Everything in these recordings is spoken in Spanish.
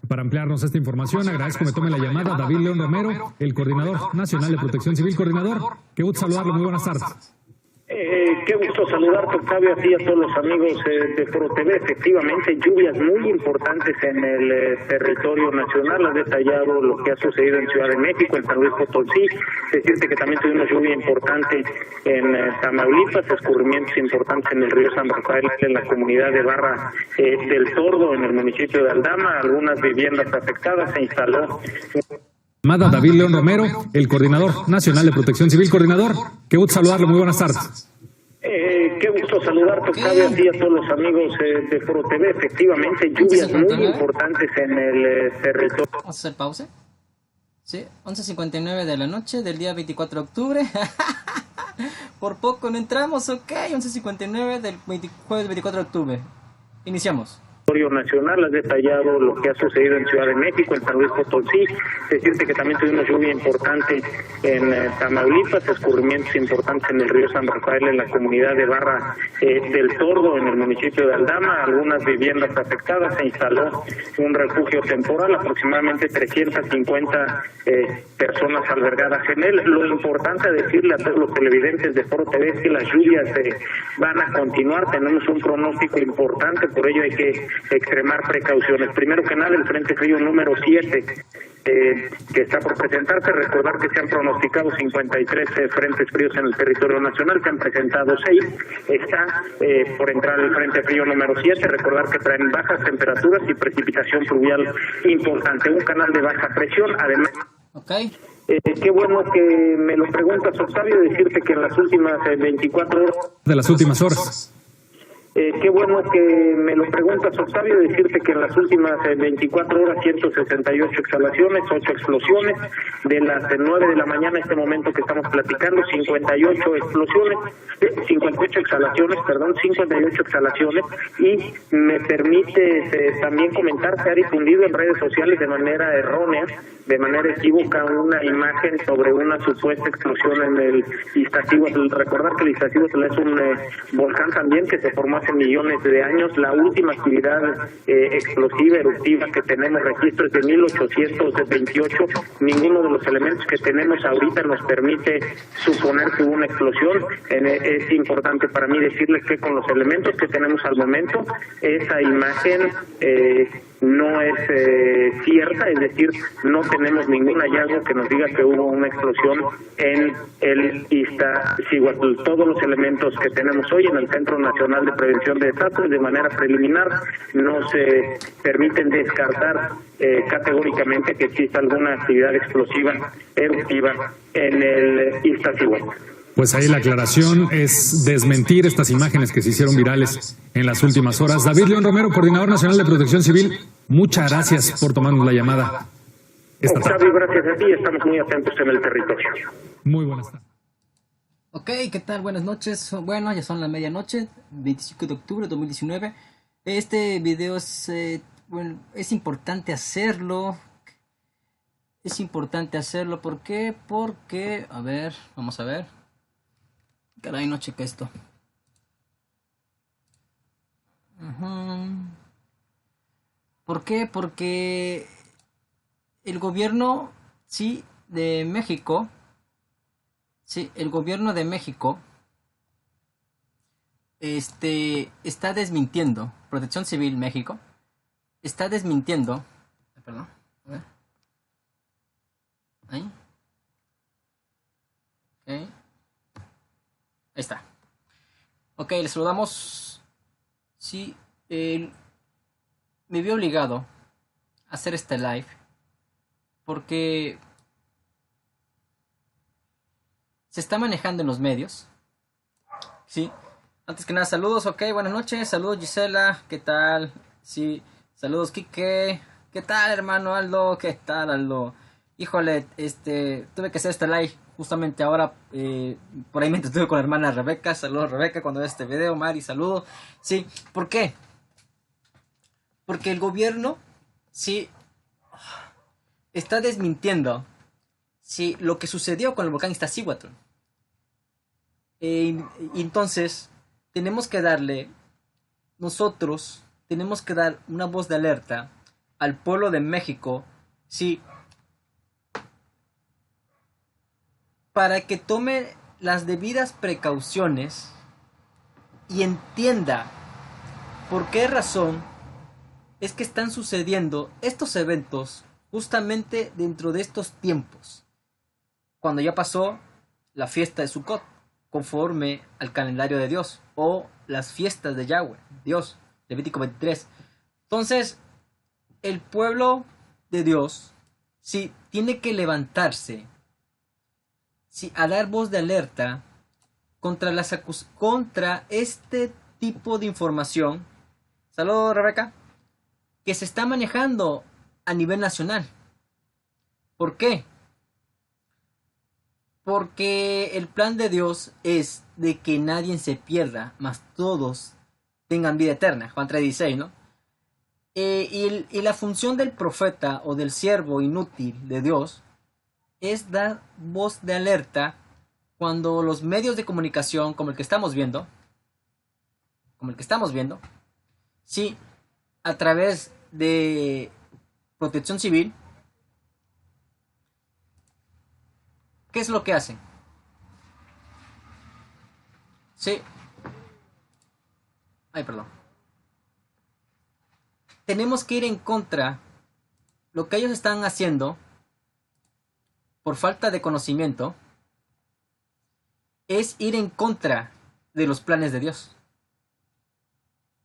Para ampliarnos esta información, agradezco me tome la llamada David León Romero, el Coordinador Nacional de Protección Civil. Coordinador, qué gusto saludarlo, muy buenas tardes. Qué gusto saludarte, Octavio, a ti y a todos los amigos de Foro TV. Efectivamente, lluvias muy importantes en el territorio nacional. Has detallado lo que ha sucedido en Ciudad de México, en San Luis Potosí. Decirte que también tuvimos lluvia importante en Tamaulipas, escurrimientos importantes en el río San Rafael, en la comunidad de Barra del Tordo, en el municipio de Aldama. Algunas viviendas afectadas, se instaló. Llamada David León Romero, el Coordinador Nacional de Protección Civil. Coordinador, qué gusto saludarlo, muy buenas tardes. Qué gusto saludarte, Octavio, a ti y a todos los amigos de Foro TV. Efectivamente, lluvias muy importantes en el territorio. ¿Vamos a hacer pausa? Sí, 11:59 de la noche del día 24 de octubre. Por poco no entramos, ok. 11:59 del jueves 24 de octubre. Iniciamos. Nacional, has detallado lo que ha sucedido en Ciudad de México, en San Luis Potosí. Decirte que también tuvimos lluvia importante en Tamaulipas, escurrimientos importantes en el río San Rafael, en la comunidad de Barra del Tordo, en el municipio de Aldama. Algunas viviendas afectadas, se instaló un refugio temporal, aproximadamente 350 personas albergadas en él. Lo importante a decirle a todos los televidentes de Foro TV es que las lluvias van a continuar. Tenemos un pronóstico importante, por ello hay que extremar precauciones. Primero que nada, el Frente Frío número 7 que está por presentarse. Recordar que se han pronosticado 53 frentes fríos en el territorio nacional, se han presentado 6. Está por entrar el Frente Frío número 7. Recordar que traen bajas temperaturas y precipitación pluvial importante. Un canal de baja presión, además. Okay. Qué bueno que me lo preguntas, Octavio, decirte que en las últimas 24 horas... De las últimas horas. Qué bueno que me lo preguntas, Octavio, decirte que en las últimas 24 horas 168 exhalaciones, 8 explosiones, de las 9 de la mañana a este momento que estamos platicando, 58 explosiones, 58 exhalaciones, perdón, 58 exhalaciones, y me permite también comentar, se ha difundido en redes sociales de manera errónea, de manera equívoca, una imagen sobre una supuesta explosión en el Iztaccíhuatl. Recordar que el Iztaccíhuatl es un volcán también que se formó hace millones de años. La última actividad explosiva, eruptiva que tenemos registro es de 1828. Ninguno de los elementos que tenemos ahorita nos permite suponer que hubo una explosión. Es importante para mí decirles que con los elementos que tenemos al momento, esa imagen no es cierta, es decir, no tenemos ningún hallazgo que nos diga que hubo una explosión en el Iztaccíhuatl. Todos los elementos que tenemos hoy en el Centro Nacional de Prevención de Desastres, de manera preliminar, no se permiten descartar categóricamente que exista alguna actividad explosiva eruptiva en el Iztaccíhuatl. Pues ahí la aclaración es desmentir estas imágenes que se hicieron virales en las últimas horas. David León Romero, Coordinador Nacional de Protección Civil, muchas gracias por tomarnos la llamada. Octavio, gracias a ti, estamos muy atentos en el territorio. Muy buenas tardes. Ok, ¿qué tal? Buenas noches. Bueno, ya son la medianoche, 25 de octubre de 2019. Este video es, bueno, es importante hacerlo. Es importante hacerlo, ¿por qué? Porque, a ver, vamos a ver. Caray, no chequé esto. ¿Por qué? Porque el gobierno, sí, de México, sí, el gobierno de México, está desmintiendo, Protección Civil México, está desmintiendo, perdón, a ver, ahí, ok. Ahí está. Ok, les saludamos. Sí, me vi obligado a hacer este live porque se está manejando en los medios. Sí, antes que nada, saludos, ok, buenas noches. Saludos, Gisela, ¿qué tal? Sí, saludos, Quique. ¿Qué tal, hermano Aldo? ¿Qué tal, Aldo? Híjole, tuve que hacer este live justamente ahora, por ahí me entretuve con la hermana Rebeca. Saludos, Rebeca, cuando veas este video. Mari, saludo. Sí, ¿por qué? Porque el gobierno, sí, está desmintiendo, sí, lo que sucedió con el volcán Iztaccíhuatl. Entonces, nosotros tenemos que dar una voz de alerta al pueblo de México, sí, para que tome las debidas precauciones y entienda por qué razón es que están sucediendo estos eventos justamente dentro de estos tiempos, cuando ya pasó la fiesta de Sukkot, conforme al calendario de Dios, o las fiestas de Yahweh, Dios, Levítico 23. Entonces, el pueblo de Dios, sí, tiene que levantarse, sí, a dar voz de alerta contra contra este tipo de información. Saludos, Rebeca. Que se está manejando a nivel nacional. ¿Por qué? Porque el plan de Dios es de que nadie se pierda, mas todos tengan vida eterna. Juan 3:16, ¿no? Y la función del profeta o del siervo inútil de Dios es dar voz de alerta cuando los medios de comunicación, como el que estamos viendo, sí, a través de Protección Civil, ¿qué es lo que hacen? Sí. Ay, perdón. Tenemos que ir en contra. Lo que ellos están haciendo, por falta de conocimiento, es ir en contra de los planes de Dios.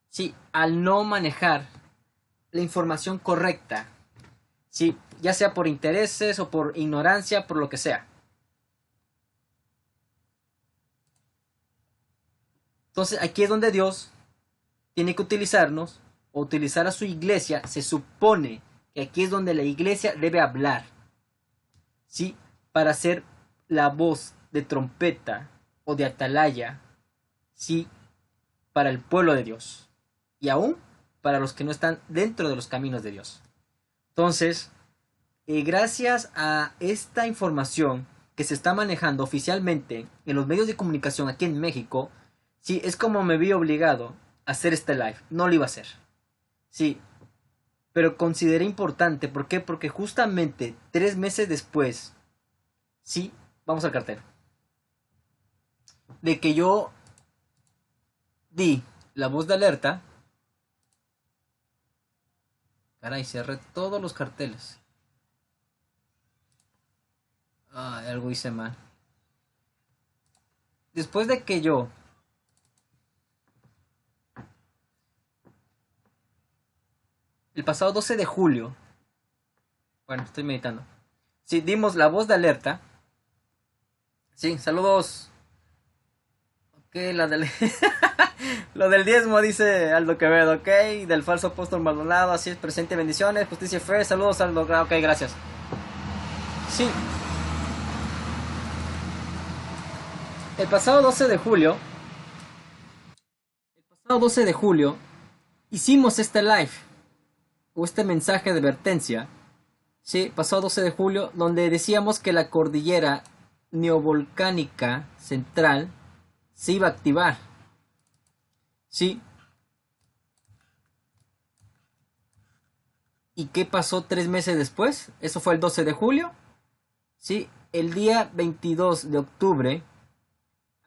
Sí, al no manejar la información correcta, sí, ya sea por intereses o por ignorancia, por lo que sea. Entonces aquí es donde Dios tiene que utilizarnos, o utilizar a su iglesia. Se supone que aquí es donde la iglesia debe hablar, ¿sí? Para ser la voz de trompeta o de atalaya, ¿sí? Para el pueblo de Dios. Y aún para los que no están dentro de los caminos de Dios. Entonces, gracias a esta información que se está manejando oficialmente en los medios de comunicación aquí en México, sí, es como me vi obligado a hacer este live. No lo iba a hacer. Sí, pero consideré importante. ¿Por qué? Porque justamente 3 meses después, sí, vamos al cartel, de que yo di la voz de alerta. Caray, cerré todos los carteles. Algo hice mal. Después de que yo el pasado 12 de julio, bueno, estoy meditando, sí, dimos la voz de alerta. Sí, saludos. Ok, la del lo del diezmo, dice Aldo Quevedo, ok, del falso apóstol Maldonado, así es, presente, bendiciones, justicia y fe, saludos Aldo, ok, gracias. Sí. El pasado 12 de julio hicimos este live o este mensaje de advertencia, sí, pasado 12 de julio, donde decíamos que la cordillera neovolcánica central se iba a activar. Sí. ¿Y qué pasó 3 meses después? Eso fue el 12 de julio. Sí, el día 22 de octubre,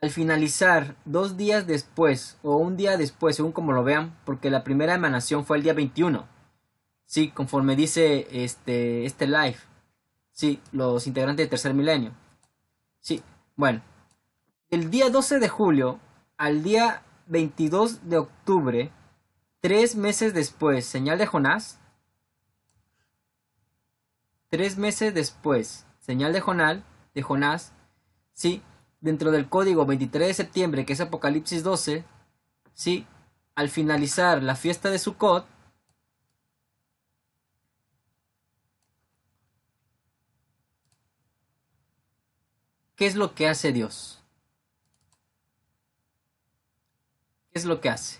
al finalizar 2 días después, o un día después, según como lo vean, porque la primera emanación fue el día 21. Sí, conforme dice este live. Sí, los integrantes de Tercer Milenio. Sí, bueno. El día 12 de julio al día 22 de octubre, 3 meses después, señal de Jonás. 3 meses después, señal de Jonás, sí, dentro del código 23 de septiembre, que es Apocalipsis 12, sí, al finalizar la fiesta de Sukkot, ¿qué es lo que hace Dios? ¿Qué es lo que hace?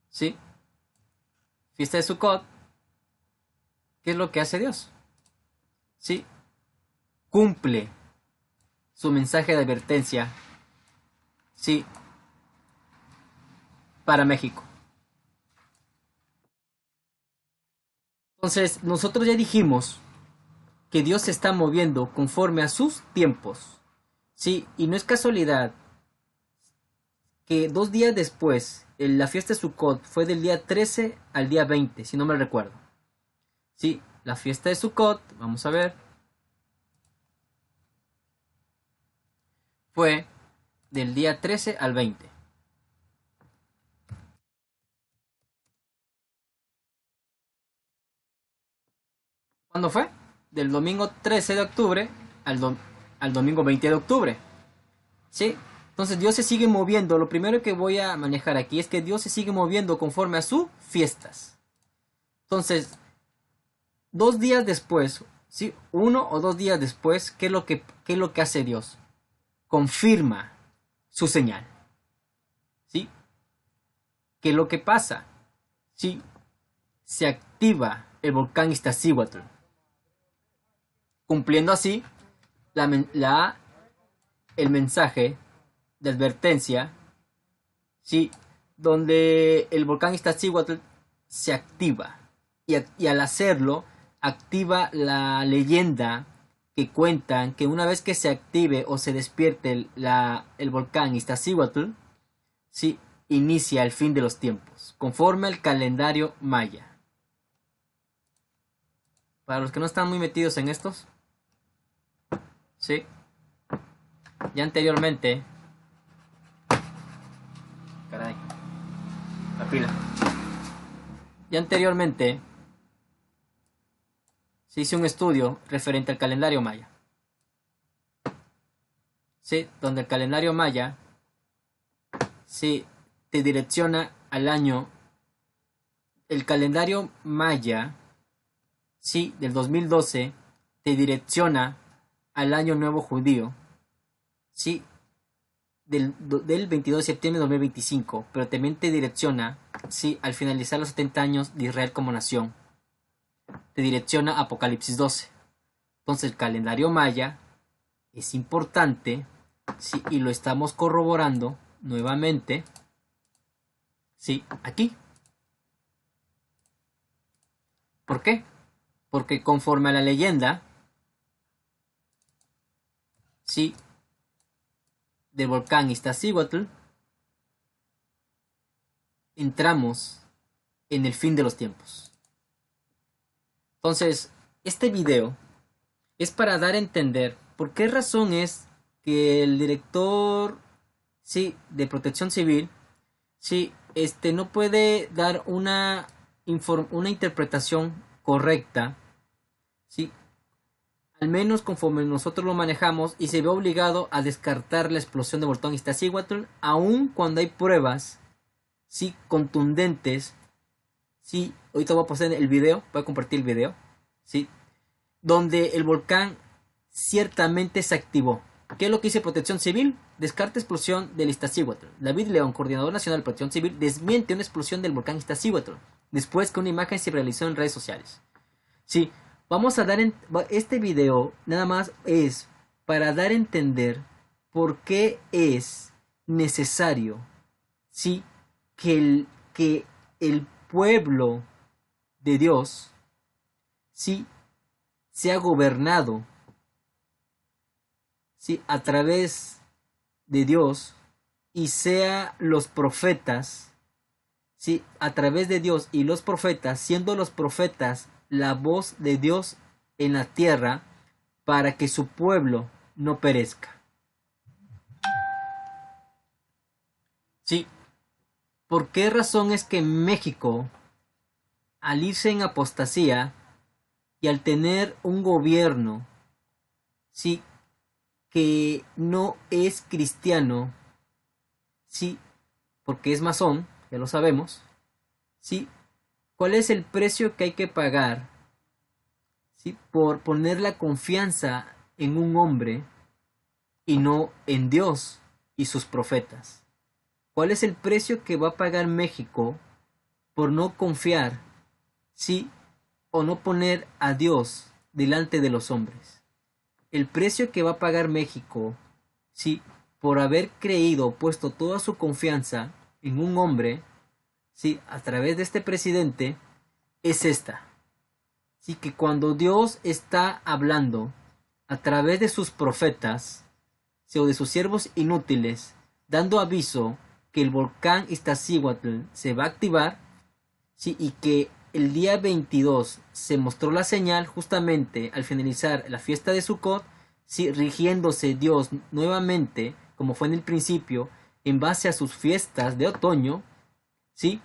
¿Sí? Fiesta de Sukkot. ¿Qué es lo que hace Dios? ¿Sí? Cumple su mensaje de advertencia. ¿Sí? Para México. Entonces, nosotros ya dijimos que Dios se está moviendo conforme a sus tiempos. Sí, y no es casualidad que 2 días después, la fiesta de Sukkot fue del día 13 al día 20, si no me recuerdo. Sí, la fiesta de Sukkot, vamos a ver, fue del día 13 al 20. ¿Cuándo fue? Del domingo 13 de octubre al domingo 20 de octubre. ¿Sí? Entonces Dios se sigue moviendo. Lo primero que voy a manejar aquí es que Dios se sigue moviendo conforme a sus fiestas. Entonces, 2 días después, ¿sí? 1 o 2 días después, ¿qué es lo que hace Dios? Confirma su señal. ¿Sí? ¿Qué es lo que pasa? ¿Sí? Se activa el volcán Iztaccíhuatl, cumpliendo así el mensaje de advertencia, ¿sí? Donde el volcán Iztaccíhuatl se activa y al hacerlo activa la leyenda que cuentan que una vez que se active o se despierte el volcán Iztaccíhuatl, ¿sí? Inicia el fin de los tiempos conforme al calendario maya. Para los que no están muy metidos en estos, ¿sí? Ya anteriormente, caray, la pila. Ya anteriormente se hizo un estudio referente al calendario maya. Sí, donde el calendario maya sí te direcciona al año. El calendario maya, sí, del 2012 te direcciona al año nuevo judío, sí, del 22 de septiembre de 2025, pero también te direcciona, sí, al finalizar los 70 años de Israel como nación, te direcciona a Apocalipsis 12. Entonces el calendario maya es importante, sí, y lo estamos corroborando nuevamente, sí, aquí. ¿Por qué? Porque conforme a la leyenda, sí, del volcán Iztaccíhuatl, entramos en el fin de los tiempos. Entonces, este video es para dar a entender por qué razón es que el director, sí, de Protección Civil, sí, no puede dar una interpretación correcta, sí, al menos conforme nosotros lo manejamos, y se ve obligado a descartar la explosión de volcán Iztaccíhuatl, aun cuando hay pruebas, sí, contundentes, sí. Ahorita voy a poner el video, voy a compartir el video, sí, donde el volcán ciertamente se activó. ¿Qué es lo que dice Protección Civil? Descarta explosión del Iztaccíhuatl. David León, coordinador nacional de Protección Civil, desmiente una explosión del volcán Iztaccíhuatl después que una imagen se realizó en redes sociales. Sí, vamos a dar este video nada más es para dar a entender por qué es necesario, sí, que el pueblo de Dios, sí, sea gobernado, sí, a través de Dios, y sea los profetas, sí, a través de Dios y los profetas, siendo los profetas la voz de Dios en la tierra, para que su pueblo no perezca. Sí, ¿por qué razón es que México, al irse en apostasía y al tener un gobierno, sí, que no es cristiano, sí, porque es masón, ya lo sabemos, sí, cuál es el precio que hay que pagar, sí, por poner la confianza en un hombre y no en Dios y sus profetas? ¿Cuál es el precio que va a pagar México por no confiar, sí, o no poner a Dios delante de los hombres? El precio que va a pagar México, sí, por haber creído, puesto toda su confianza en un hombre, sí, a través de este presidente, es esta. Sí, que cuando Dios está hablando a través de sus profetas, sí, o de sus siervos inútiles, dando aviso que el volcán Iztaccíhuatl se va a activar, sí, y que el día 22 se mostró la señal justamente al finalizar la fiesta de Sukkot, sí, rigiéndose Dios nuevamente, como fue en el principio, en base a sus fiestas de otoño, ¿sí?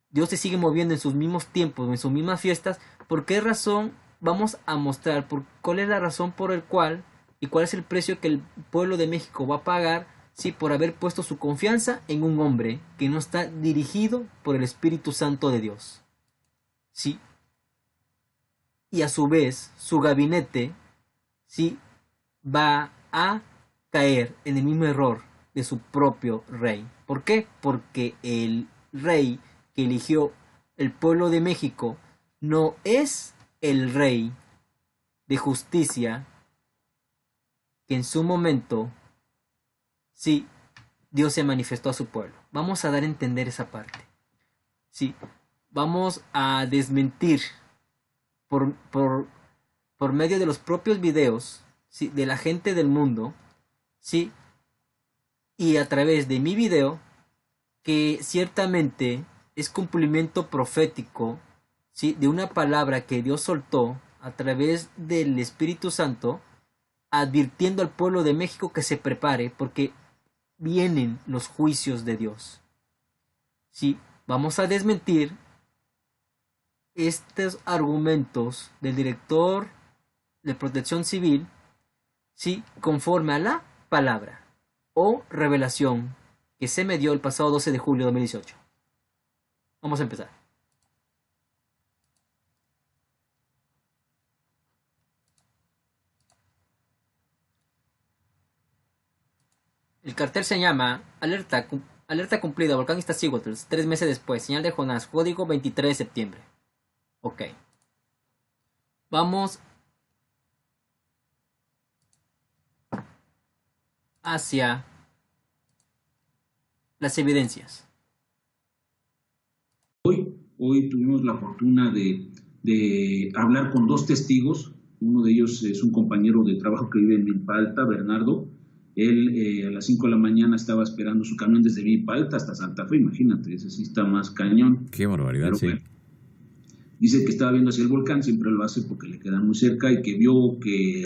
Dios se sigue moviendo en sus mismos tiempos, en sus mismas fiestas. ¿Por qué razón vamos a mostrar? ¿Cuál es la razón por el cual y cuál es el precio que el pueblo de México va a pagar, sí, por haber puesto su confianza en un hombre que no está dirigido por el Espíritu Santo de Dios? Sí. Y a su vez, su gabinete, sí, va a caer en el mismo error de su propio rey. ¿Por qué? Porque el rey que eligió el pueblo de México no es el rey de justicia que en su momento, sí, Dios se manifestó a su pueblo. Vamos a dar a entender esa parte. Sí, vamos a desmentir por medio de los propios videos, sí, de la gente del mundo, sí, y a través de mi video, que ciertamente es cumplimiento profético, ¿sí?, de una palabra que Dios soltó a través del Espíritu Santo, advirtiendo al pueblo de México que se prepare porque vienen los juicios de Dios. Sí, vamos a desmentir estos argumentos del director de Protección Civil, sí, conforme a la palabra o revelación que se me dio el pasado 12 de julio de 2018. Vamos a empezar. El cartel se llama Alerta cumplida, Volcán Iztaccíhuatl, 3 meses después, señal de Jonás, código 23 de septiembre. Ok. Vamos hacia las evidencias. Hoy tuvimos la fortuna de hablar con 2 testigos. Uno de ellos es un compañero de trabajo que vive en Milpa Alta, Bernardo. Él a las 5 de la mañana estaba esperando su camión desde Milpa Alta hasta Santa Fe, imagínate, ese sí está más cañón. Qué barbaridad. Pero, sí. Bueno, dice que estaba viendo hacia el volcán, siempre lo hace porque le queda muy cerca, y que vio que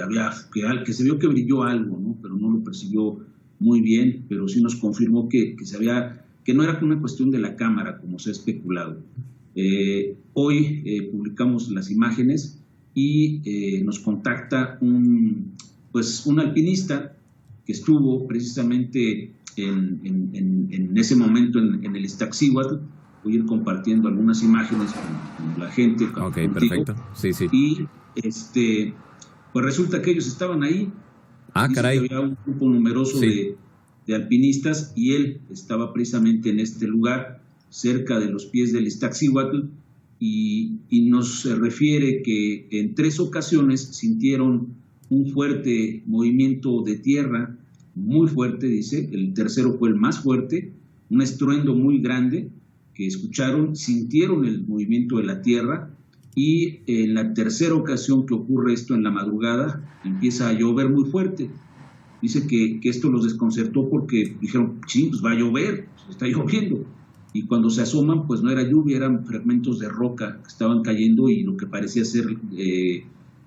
se vio que brilló algo, ¿no? Pero no lo percibió muy bien, pero sí nos confirmó que no era una cuestión de la cámara, como se ha especulado. Hoy publicamos las imágenes y nos contacta un alpinista que estuvo precisamente en ese momento en el Iztaccíhuatl. Voy a ir compartiendo algunas imágenes con la gente. Ok, contigo. perfecto. Sí, sí. Y pues resulta que ellos estaban ahí. Ah, Dice caray. que había un grupo numeroso Sí. de alpinistas, y él estaba precisamente en este lugar, cerca de los pies del Iztaccíhuatl, y nos refiere que en 3 ocasiones sintieron un fuerte movimiento de tierra, muy fuerte, dice. El tercero fue el más fuerte, un estruendo muy grande que escucharon, sintieron el movimiento de la tierra, y en la tercera ocasión que ocurre esto en la madrugada, empieza a llover muy fuerte. Dice que esto los desconcertó porque dijeron, sí, pues va a llover, pues está lloviendo. Y cuando se asoman, pues no era lluvia, eran fragmentos de roca que estaban cayendo, y lo que parecía ser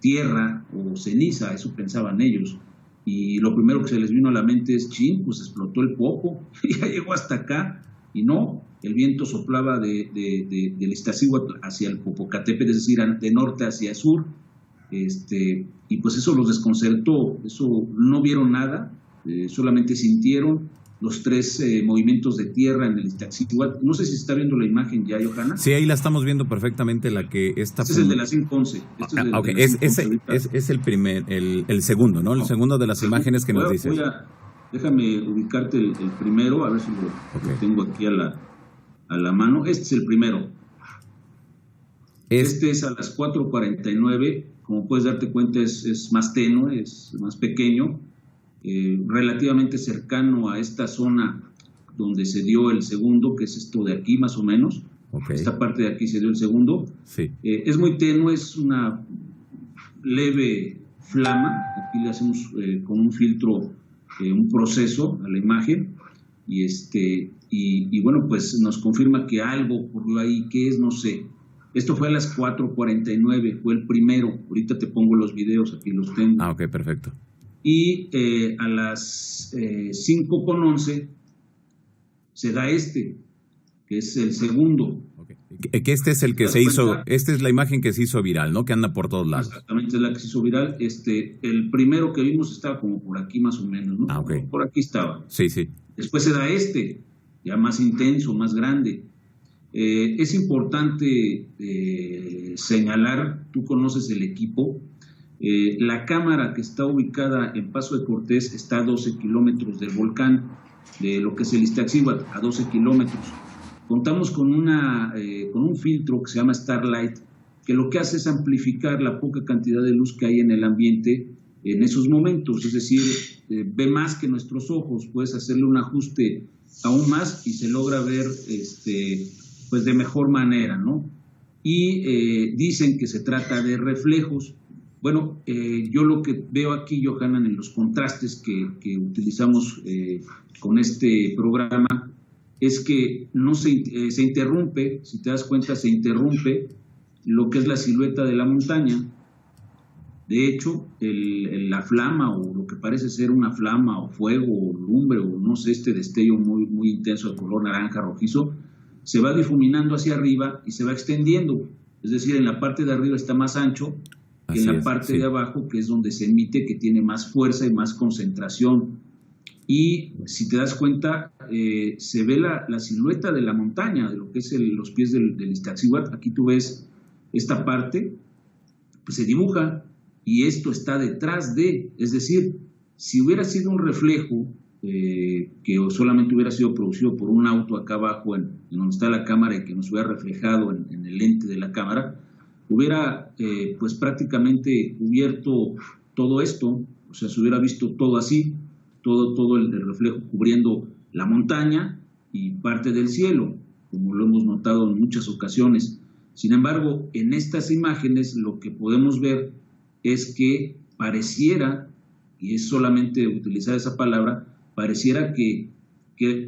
tierra o ceniza, eso pensaban ellos. Y lo primero que se les vino a la mente es, chin, pues explotó el Popo, ya llegó hasta acá. Y no, el viento soplaba del Iztaccíhuatl hacia el Popocatépetl, es decir, de norte hacia sur. Y pues eso los desconcertó, eso no vieron nada, solamente sintieron los 3 movimientos de tierra en el Iztaccíhuatl. No sé si se está viendo la imagen ya, Johanna. Sí, ahí la estamos viendo perfectamente, la que está... Este es el de las 5:11. Ok, es el primer, el segundo, ¿no? El segundo de las imágenes que nos dices. Déjame ubicarte el primero, a ver si lo tengo aquí a la mano. Este es el primero. Este es a las 4:49. Como puedes darte cuenta, es más tenue, es más pequeño, relativamente cercano a esta zona donde se dio el segundo, que es esto de aquí más o menos. Okay. Esta parte de aquí se dio el segundo. Sí. Es muy tenue, es una leve flama. Aquí le hacemos con un filtro un proceso a la imagen y bueno, pues nos confirma que algo ocurrió ahí. ¿Qué es? No sé. Esto fue a las 4:49, fue el primero. Ahorita te pongo los videos, aquí los tengo. Ok, perfecto. Y a las 5:11 se da que es el segundo. Okay. Que este es el que se hizo, esta es la imagen que se hizo viral, ¿no? Que anda por todos lados. Exactamente, es la que se hizo viral. El primero que vimos estaba como por aquí más o menos, ¿no? Ah, ok. Por aquí estaba. Sí, sí. Después se da ya más intenso, más grande. Es importante señalar, tú conoces el equipo, la cámara que está ubicada en Paso de Cortés está a 12 kilómetros del volcán, de lo que es el Iztaccíhuatl, a 12 kilómetros. Contamos con un filtro que se llama Starlight, que lo que hace es amplificar la poca cantidad de luz que hay en el ambiente en esos momentos, es decir, ve más que nuestros ojos, puedes hacerle un ajuste aún más y se logra ver pues de mejor manera, ¿no? Y dicen que se trata de reflejos. Bueno, yo lo que veo aquí, Johanan, en los contrastes que utilizamos con este programa, es que no se interrumpe, si te das cuenta, se interrumpe lo que es la silueta de la montaña. De hecho, la flama, o lo que parece ser una flama, o fuego, o lumbre, o no sé, destello muy, muy intenso de color naranja rojizo, se va difuminando hacia arriba y se va extendiendo. Es decir, en la parte de arriba está más ancho que en la parte de abajo, que es donde se emite, que tiene más fuerza y más concentración. Y si te das cuenta, se ve la silueta de la montaña, de lo que es los pies del Iztaccíhuatl. Aquí tú ves esta parte, pues se dibuja, y esto está detrás es decir, si hubiera sido un reflejo que solamente hubiera sido producido por un auto acá abajo en donde está la cámara y que nos hubiera reflejado en el lente de la cámara, hubiera pues prácticamente cubierto todo esto, o sea, se hubiera visto todo así, todo el reflejo cubriendo la montaña y parte del cielo, como lo hemos notado en muchas ocasiones. Sin embargo, en estas imágenes lo que podemos ver es que pareciera, y es solamente utilizar esa palabra, pareciera que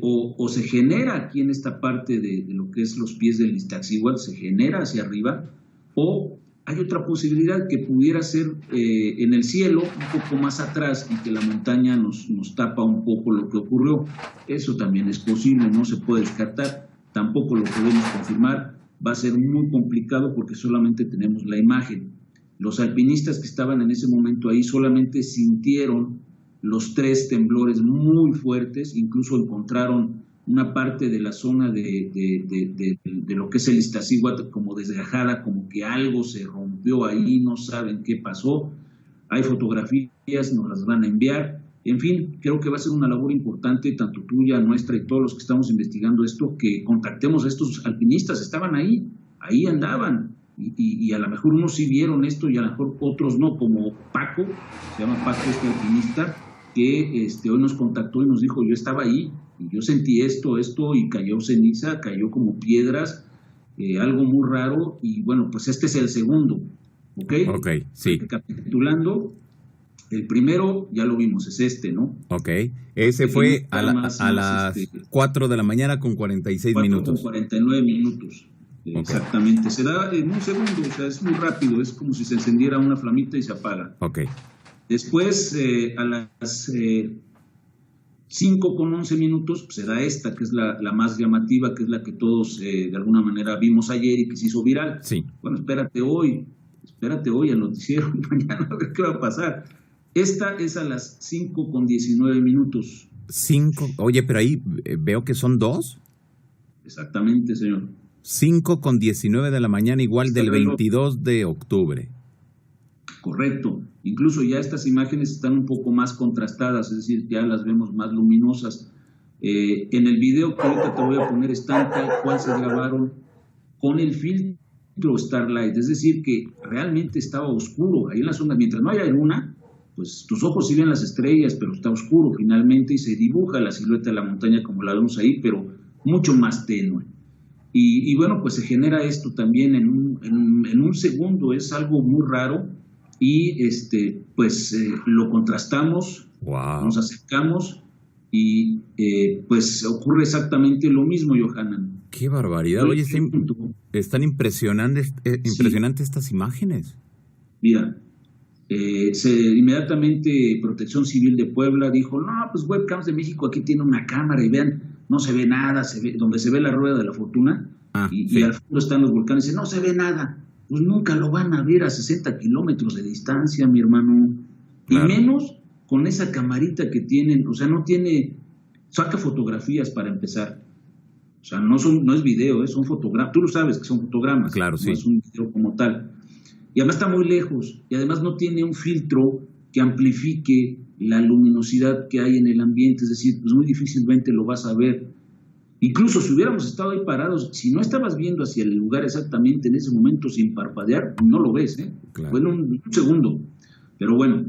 o se genera aquí en esta parte de lo que es los pies del Iztaccíhuatl, se genera hacia arriba, o hay otra posibilidad que pudiera ser en el cielo, un poco más atrás, y que la montaña nos tapa un poco lo que ocurrió. Eso también es posible, no se puede descartar, tampoco lo podemos confirmar, va a ser muy complicado porque solamente tenemos la imagen. Los alpinistas que estaban en ese momento ahí solamente sintieron los 3 temblores muy fuertes, incluso encontraron una parte de la zona de lo que es el Iztaccíhuatl como desgajada, como que algo se rompió ahí, no saben qué pasó. Hay fotografías, nos las van a enviar. En fin, creo que va a ser una labor importante, tanto tuya, nuestra y todos los que estamos investigando esto, que contactemos a estos alpinistas. Estaban ahí andaban. Y a lo mejor unos sí vieron esto y a lo mejor otros no, como Paco, se llama Paco alpinista, que hoy nos contactó y nos dijo, yo estaba ahí, y yo sentí esto, y cayó ceniza, cayó como piedras, algo muy raro, y bueno, pues este es el segundo, ¿ok? Ok, sí. Recapitulando, el primero ya lo vimos, es ¿no? Ok, ese fue a las 4 de la mañana con 46 minutos. 49 minutos. Okay. Exactamente, se da en un segundo, o sea, es muy rápido, es como si se encendiera una flamita y se apaga. Okay. Después, a las 5:11 minutos, pues, se da esta, que es la más llamativa, que es la que todos de alguna manera vimos ayer y que se hizo viral. Sí. Bueno, espérate hoy al noticiero, mañana a ver qué va a pasar. Esta es a las 5:19 minutos. 5, oye, pero ahí veo que son 2. Exactamente, señor. 5:19 de la mañana, igual del 22 de octubre. Correcto. Incluso ya estas imágenes están un poco más contrastadas, es decir, ya las vemos más luminosas. En el video que ahorita te voy a poner están tal cual se grabaron con el filtro Starlight, es decir, que realmente estaba oscuro ahí en la zona. Mientras no haya luna, pues tus ojos sí ven las estrellas, pero está oscuro finalmente y se dibuja la silueta de la montaña como la vemos ahí, pero mucho más tenue. Y bueno, pues se genera esto también en un segundo, es algo muy raro y pues lo contrastamos, Wow. nos acercamos y pues ocurre exactamente lo mismo, Johanan. Qué barbaridad. Oye, están impresionantes estas imágenes. Mira, inmediatamente Protección Civil de Puebla dijo, no, pues Webcams de México aquí tiene una cámara y vean, no se ve nada, donde se ve la rueda de la fortuna y al fondo están los volcanes, dice, no se ve nada. Pues nunca lo van a ver a 60 kilómetros de distancia, mi hermano. Claro. Y menos con esa camarita que tienen, o sea, saca fotografías para empezar. O sea, no es video, son fotogramas. Tú lo sabes que son fotogramas. Claro, sí. No es un video como tal. Y además está muy lejos. Y además no tiene un filtro que amplifique la luminosidad que hay en el ambiente. Es decir, pues muy difícilmente lo vas a ver. Incluso si hubiéramos estado ahí parados, si no estabas viendo hacia el lugar exactamente en ese momento sin parpadear, no lo ves, ¿eh? Claro. Fue en un segundo. Pero bueno,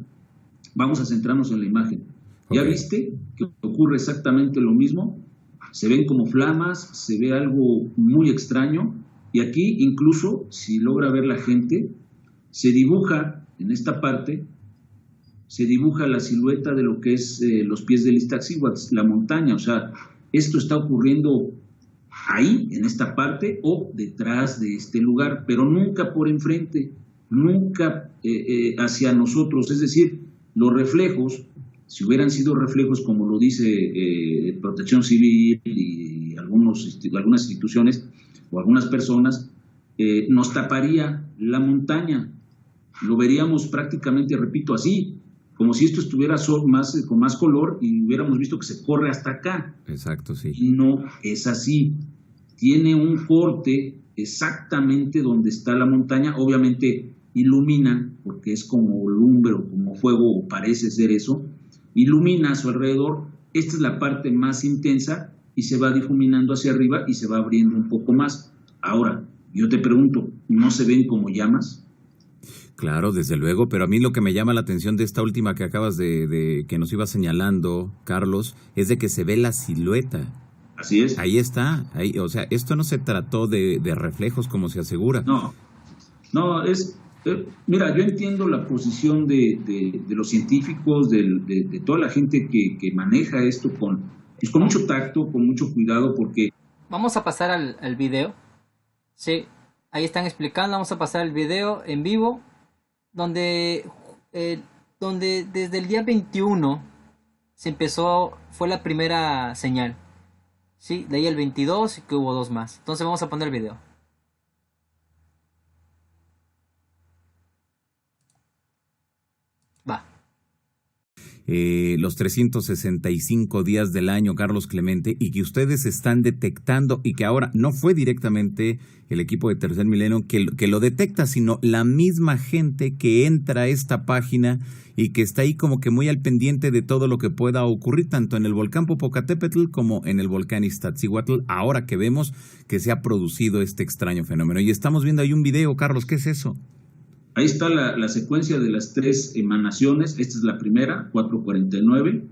vamos a centrarnos en la imagen. Okay. ¿Ya viste que ocurre exactamente lo mismo? Se ven como flamas, se ve algo muy extraño. Y aquí incluso, si logra ver la gente, se dibuja en esta parte, se dibuja la silueta de lo que es los pies del Iztaccíhuatl, la montaña. O sea, esto está ocurriendo ahí, en esta parte, o detrás de este lugar, pero nunca por enfrente, nunca hacia nosotros. Es decir, los reflejos, si hubieran sido reflejos como lo dice Protección Civil y algunas instituciones o algunas personas, nos taparía la montaña. Lo veríamos prácticamente, repito, así, como si esto estuviera con más color y hubiéramos visto que se corre hasta acá. Exacto, sí. Y no es así. Tiene un corte exactamente donde está la montaña. Obviamente ilumina, porque es como lumbre o como fuego, o parece ser eso. Ilumina a su alrededor. Esta es la parte más intensa y se va difuminando hacia arriba y se va abriendo un poco más. Ahora, yo te pregunto, ¿no se ven como llamas? Claro, desde luego, pero a mí lo que me llama la atención de esta última que acabas de que nos ibas señalando, Carlos, es de que se ve la silueta. Así es. Ahí está, ahí, o sea, esto no se trató de reflejos como se asegura. No, mira, yo entiendo la posición de los científicos, de toda la gente que maneja esto con mucho tacto, con mucho cuidado, porque... Vamos a pasar al video. Sí, ahí están explicando, vamos a pasar el video en vivo, donde desde el día 21 fue la primera señal. Sí, de ahí el 22 y que hubo 2 más. Entonces vamos a poner el video. Va. Los 365 días del año, Carlos Clemente, y que ustedes están detectando, y que ahora no fue directamente el equipo de Tercer Milenio que lo detecta, sino la misma gente que entra a esta página y que está ahí como que muy al pendiente de todo lo que pueda ocurrir, tanto en el volcán Popocatépetl como en el volcán Iztaccíhuatl, ahora que vemos que se ha producido este extraño fenómeno. Y estamos viendo ahí un video, Carlos, ¿qué es eso? Ahí está la secuencia de las 3 emanaciones. Esta es la primera, 4:49.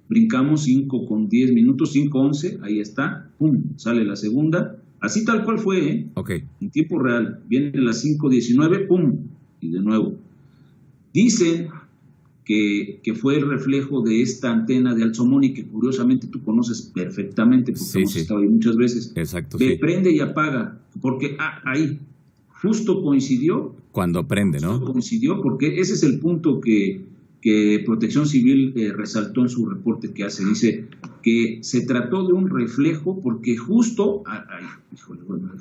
Brincamos 5 con 10 minutos, 5:11. Ahí está. ¡Pum! Sale la segunda. Así tal cual fue, ¿eh? Okay. En tiempo real. Viene las 5:19. ¡Pum! Y de nuevo. Dicen que fue el reflejo de esta antena de Alzomoni, que curiosamente tú conoces perfectamente, porque hemos estado ahí muchas veces. Exacto, prende y apaga. Porque ahí justo coincidió. Cuando prende, ¿no? Coincidió, porque ese es el punto que Protección Civil resaltó en su reporte que hace. Dice que se trató de un reflejo porque justo... híjole, bueno,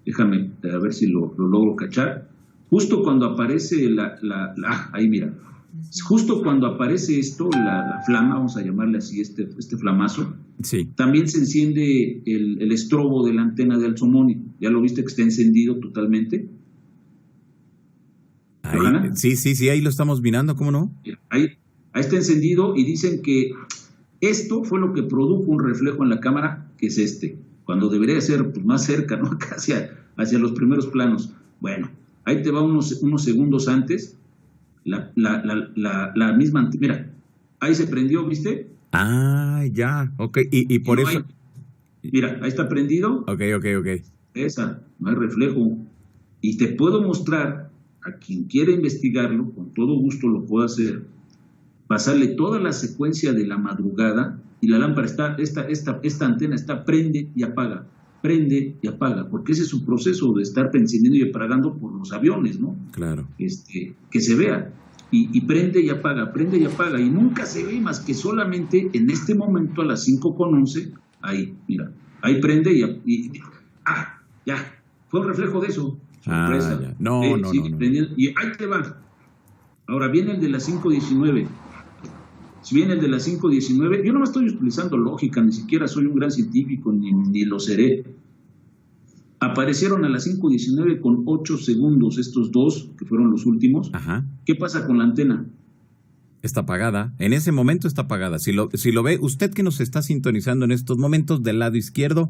déjame a ver si lo logro cachar. Justo cuando aparece ahí mira. Justo cuando aparece esto, la flama, vamos a llamarle así, este flamazo, sí. También se enciende el estrobo de la antena de Alzomoni. ¿Ya lo viste que está encendido totalmente? Ahí, sí, ahí lo estamos mirando, ¿cómo no? Ahí está encendido y dicen que esto fue lo que produjo un reflejo en la cámara, que es cuando debería ser pues, más cerca, ¿no? Casi hacia los primeros planos. Bueno, ahí te va unos segundos antes, la misma, mira, ahí se prendió, ¿viste? Ah, ya, ok, y por eso... Mira, ahí está prendido. Ok. Esa, no hay reflejo. Y te puedo mostrar, a quien quiera investigarlo, con todo gusto lo puedo hacer, pasarle toda la secuencia de la madrugada, y la lámpara esta antena está prende y apaga, porque ese es su proceso de estar encendiendo y apagando por los aviones, ¿no? Claro. Que se vea. Y prende y apaga, y nunca se ve más que solamente en este momento a las 5:11, ahí, mira, ahí prende ya, fue un reflejo de eso. Sorpresa. Ya. No. Prendiendo, y ahí te va. Ahora viene el de las 5:19. Si viene el de las 5:19, yo no me estoy utilizando lógica, ni siquiera soy un gran científico, ni lo seré. Aparecieron a las 5:19 con 8 segundos estos dos, que fueron los últimos. Ajá. ¿Qué pasa con la antena? Está apagada. En ese momento está apagada. Si lo ve, usted que nos está sintonizando en estos momentos del lado izquierdo,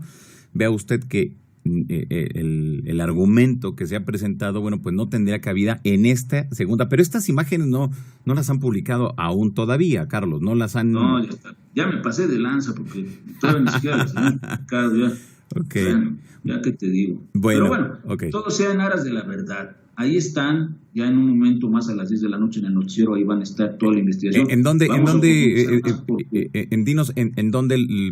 vea usted que el argumento que se ha presentado, bueno, pues no tendría cabida en esta segunda. Pero estas imágenes no las han publicado aún todavía, Carlos. No las han... No, ya está. Ya me pasé de lanza porque todavía ni siquiera las han publicado ya. Okay. Bueno, ya que te digo. Bueno, pero bueno, okay. Todo sea en aras de la verdad. Ahí están, ya en un momento más a las 10 de la noche en el noticiero, ahí van a estar toda la investigación. ¿En dónde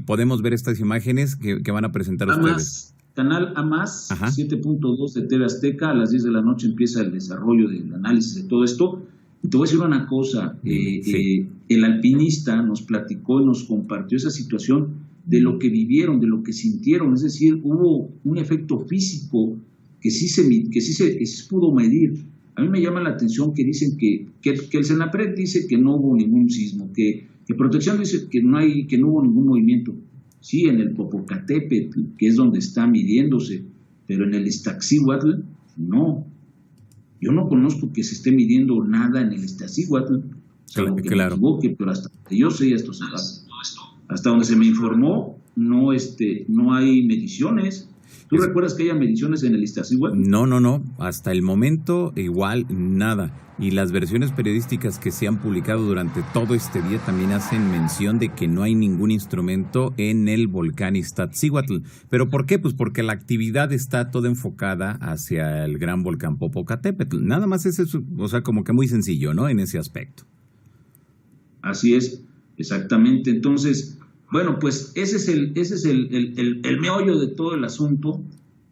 podemos ver estas imágenes que van a presentar ustedes? Canal AMAS, 7.2 de TV Azteca, a las 10 de la noche empieza el desarrollo del análisis de todo esto. Y te voy a decir una cosa, el alpinista nos platicó y nos compartió esa situación de lo que vivieron, de lo que sintieron, es decir, hubo un efecto físico que sí se pudo medir. A mí me llama la atención que dicen que el Senapred dice que no hubo ningún sismo, que Protección dice que no hubo ningún movimiento. Sí, en el Popocatépetl, que es donde está midiéndose, pero en el Iztaccíhuatl, no. Yo no conozco que se esté midiendo nada en el Iztaccíhuatl, me equivoque, pero hasta donde yo sé, hasta donde se me informó, no hay mediciones. ¿Tú recuerdas que haya mediciones en el Iztaccíhuatl? No. Hasta el momento, igual, nada. Y las versiones periodísticas que se han publicado durante todo este día también hacen mención de que no hay ningún instrumento en el volcán Iztaccíhuatl. ¿Pero por qué? Pues porque la actividad está toda enfocada hacia el gran volcán Popocatépetl. Nada más es eso, o sea, como que muy sencillo, ¿no? En ese aspecto. Así es, exactamente. Entonces, bueno, pues ese es el meollo de todo el asunto.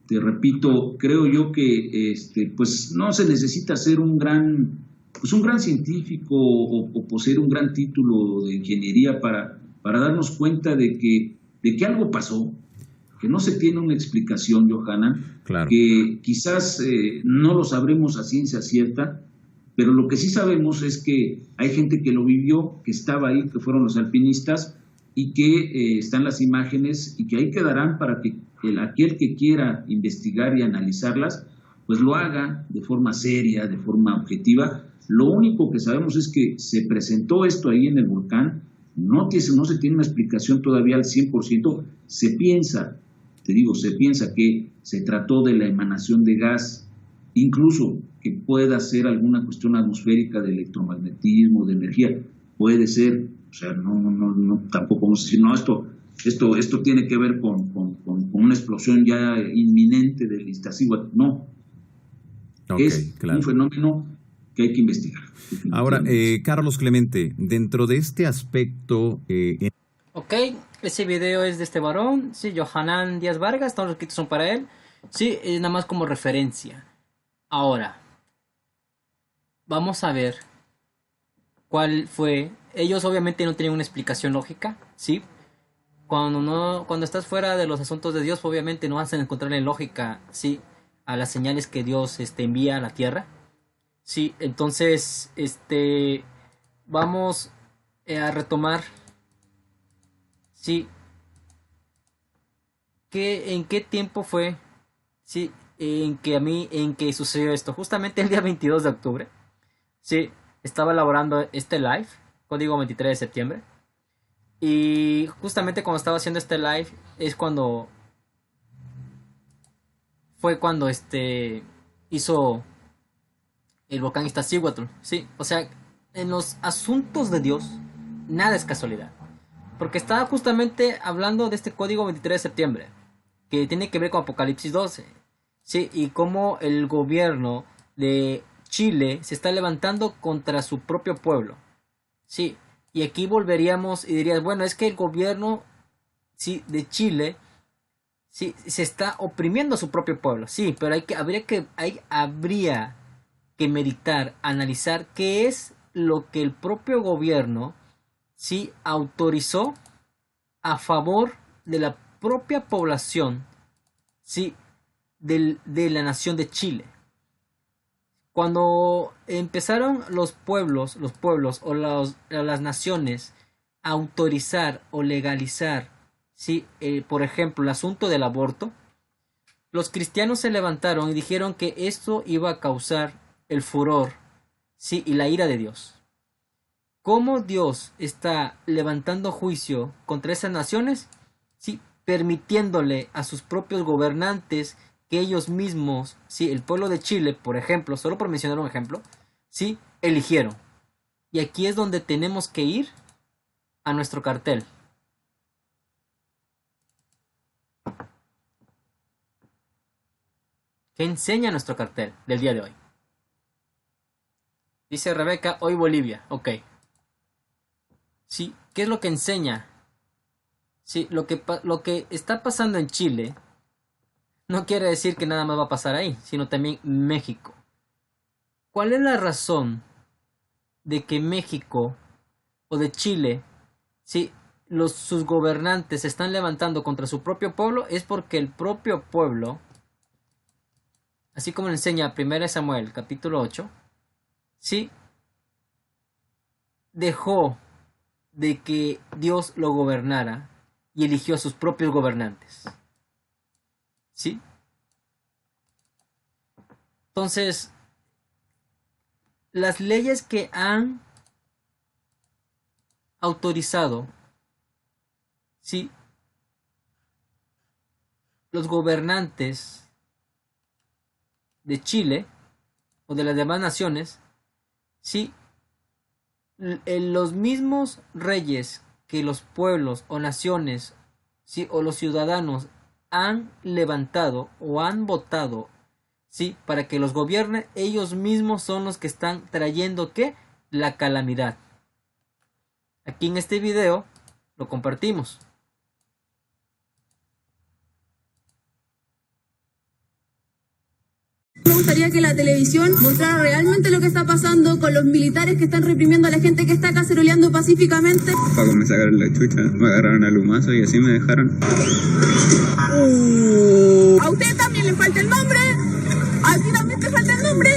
Te repito, creo yo que pues no se necesita ser un gran científico o poseer un gran título de ingeniería para darnos cuenta de que algo pasó, que no se tiene una explicación, Johanna, claro, que quizás no lo sabremos a ciencia cierta, pero lo que sí sabemos es que hay gente que lo vivió, que estaba ahí, que fueron los alpinistas, y que están las imágenes y que ahí quedarán para que aquel que quiera investigar y analizarlas, pues lo haga de forma seria, de forma objetiva. Lo único que sabemos es que se presentó esto ahí en el volcán, no se tiene una explicación todavía al 100%, se piensa que se trató de la emanación de gas, incluso que pueda ser alguna cuestión atmosférica de electromagnetismo, de energía, puede ser. O sea, no, tampoco vamos a decir, no, esto tiene que ver con una explosión ya inminente del Iztaccíhuatl. No. Es un fenómeno que hay que investigar. Ahora, Carlos Clemente, dentro de este aspecto... Ok, ese video es de este varón, sí, Johanan Díaz Vargas, todos los requisitos son para él. Sí, es nada más como referencia. Ahora, vamos a ver cuál fue... Ellos obviamente no tienen una explicación lógica, ¿sí? Cuando estás fuera de los asuntos de Dios, obviamente no vas a encontrarle lógica, ¿sí? A las señales que Dios envía a la tierra. Sí, entonces, vamos a retomar, ¿sí? ¿En qué tiempo fue, sí? En que sucedió esto? Justamente el día 22 de octubre, ¿sí? Estaba elaborando este live, código 23 de septiembre. Y justamente cuando estaba haciendo este live es cuando hizo el volcán Iztaccíhuatl, sí, o sea, en los asuntos de Dios nada es casualidad. Porque estaba justamente hablando de este código 23 de septiembre, que tiene que ver con Apocalipsis 12, ¿sí? Y cómo el gobierno de Chile se está levantando contra su propio pueblo, ¿sí? Y aquí volveríamos y dirías, bueno, es que el gobierno, ¿sí?, de Chile, ¿sí?, se está oprimiendo a su propio pueblo, sí, pero habría que meditar, analizar qué es lo que el propio gobierno, sí, autorizó a favor de la propia población, sí, de la nación de Chile. Cuando empezaron los pueblos o las naciones a autorizar o legalizar, sí, por ejemplo, el asunto del aborto, los cristianos se levantaron y dijeron que esto iba a causar el furor, sí, y la ira de Dios. ¿Cómo Dios está levantando juicio contra esas naciones? Sí, permitiéndole a sus propios gobernantes que ellos mismos, sí, el pueblo de Chile, por ejemplo, solo por mencionar un ejemplo, sí, eligieron. Y aquí es donde tenemos que ir a nuestro cartel. ¿Qué enseña nuestro cartel del día de hoy? Dice Rebeca, hoy Bolivia, ok. Sí, ¿qué es lo que enseña? Sí, lo que está pasando en Chile no quiere decir que nada más va a pasar ahí, sino también México. ¿Cuál es la razón de que México o de Chile, sí, sus gobernantes se están levantando contra su propio pueblo? Es porque el propio pueblo, así como le enseña 1 Samuel capítulo 8, sí, dejó de que Dios lo gobernara y eligió a sus propios gobernantes. ¿Sí? Entonces, las leyes que han autorizado, ¿sí?, los gobernantes de Chile o de las demás naciones, ¿sí?, los mismos reyes que los pueblos o naciones, ¿sí?, o los ciudadanos han levantado o han votado, ¿sí?, para que los gobiernen, ellos mismos son los que están trayendo, ¿qué?, la calamidad. Aquí en este video lo compartimos. Me gustaría que la televisión mostrara realmente lo que está pasando con los militares que están reprimiendo a la gente que está caceroleando pacíficamente. Pagos me sacaron la chucha, me agarraron a lumazo y así me dejaron. A usted también le falta el nombre. A ti también te falta el nombre.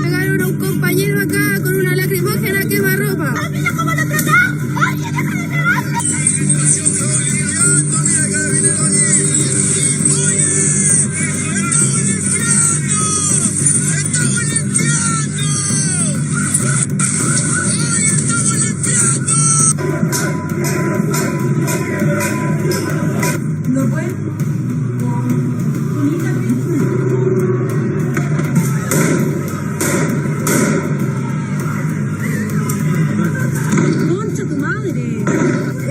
Pegaron a un compañero acá con una lacrimógena quemarropa. ¡Mira cómo lo trató! ¡Oye, deja de pegarle! No puede. Concha tu madre.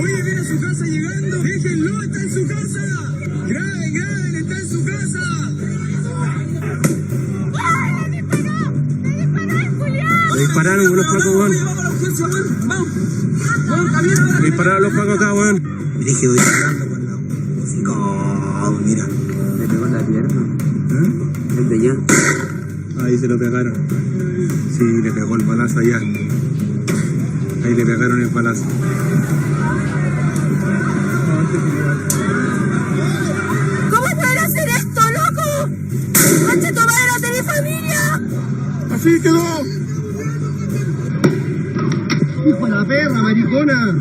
Oye, viene a su casa llegando. Déjenlo, está en su casa. Graben, graben, está en su casa. ¡Ay, me disparó! ¡Me disparó, Julián! Me dispararon con los pacos, weón. Vamos a la urgencia, weón. Vamos. Vamos, camino. Me dispararon los pacos acá, weón. Dije, voy hablando con la música. Oh, mira. Le pegó la pierna. El de allá. Ahí se lo pegaron. Sí, le pegó el balazo allá. Ahí le pegaron el balazo. ¿Cómo te van a hacer esto, loco? ¡Concha tu madre, no tenés familia! ¡Así quedó! ¡Hijo de la perra, maricona!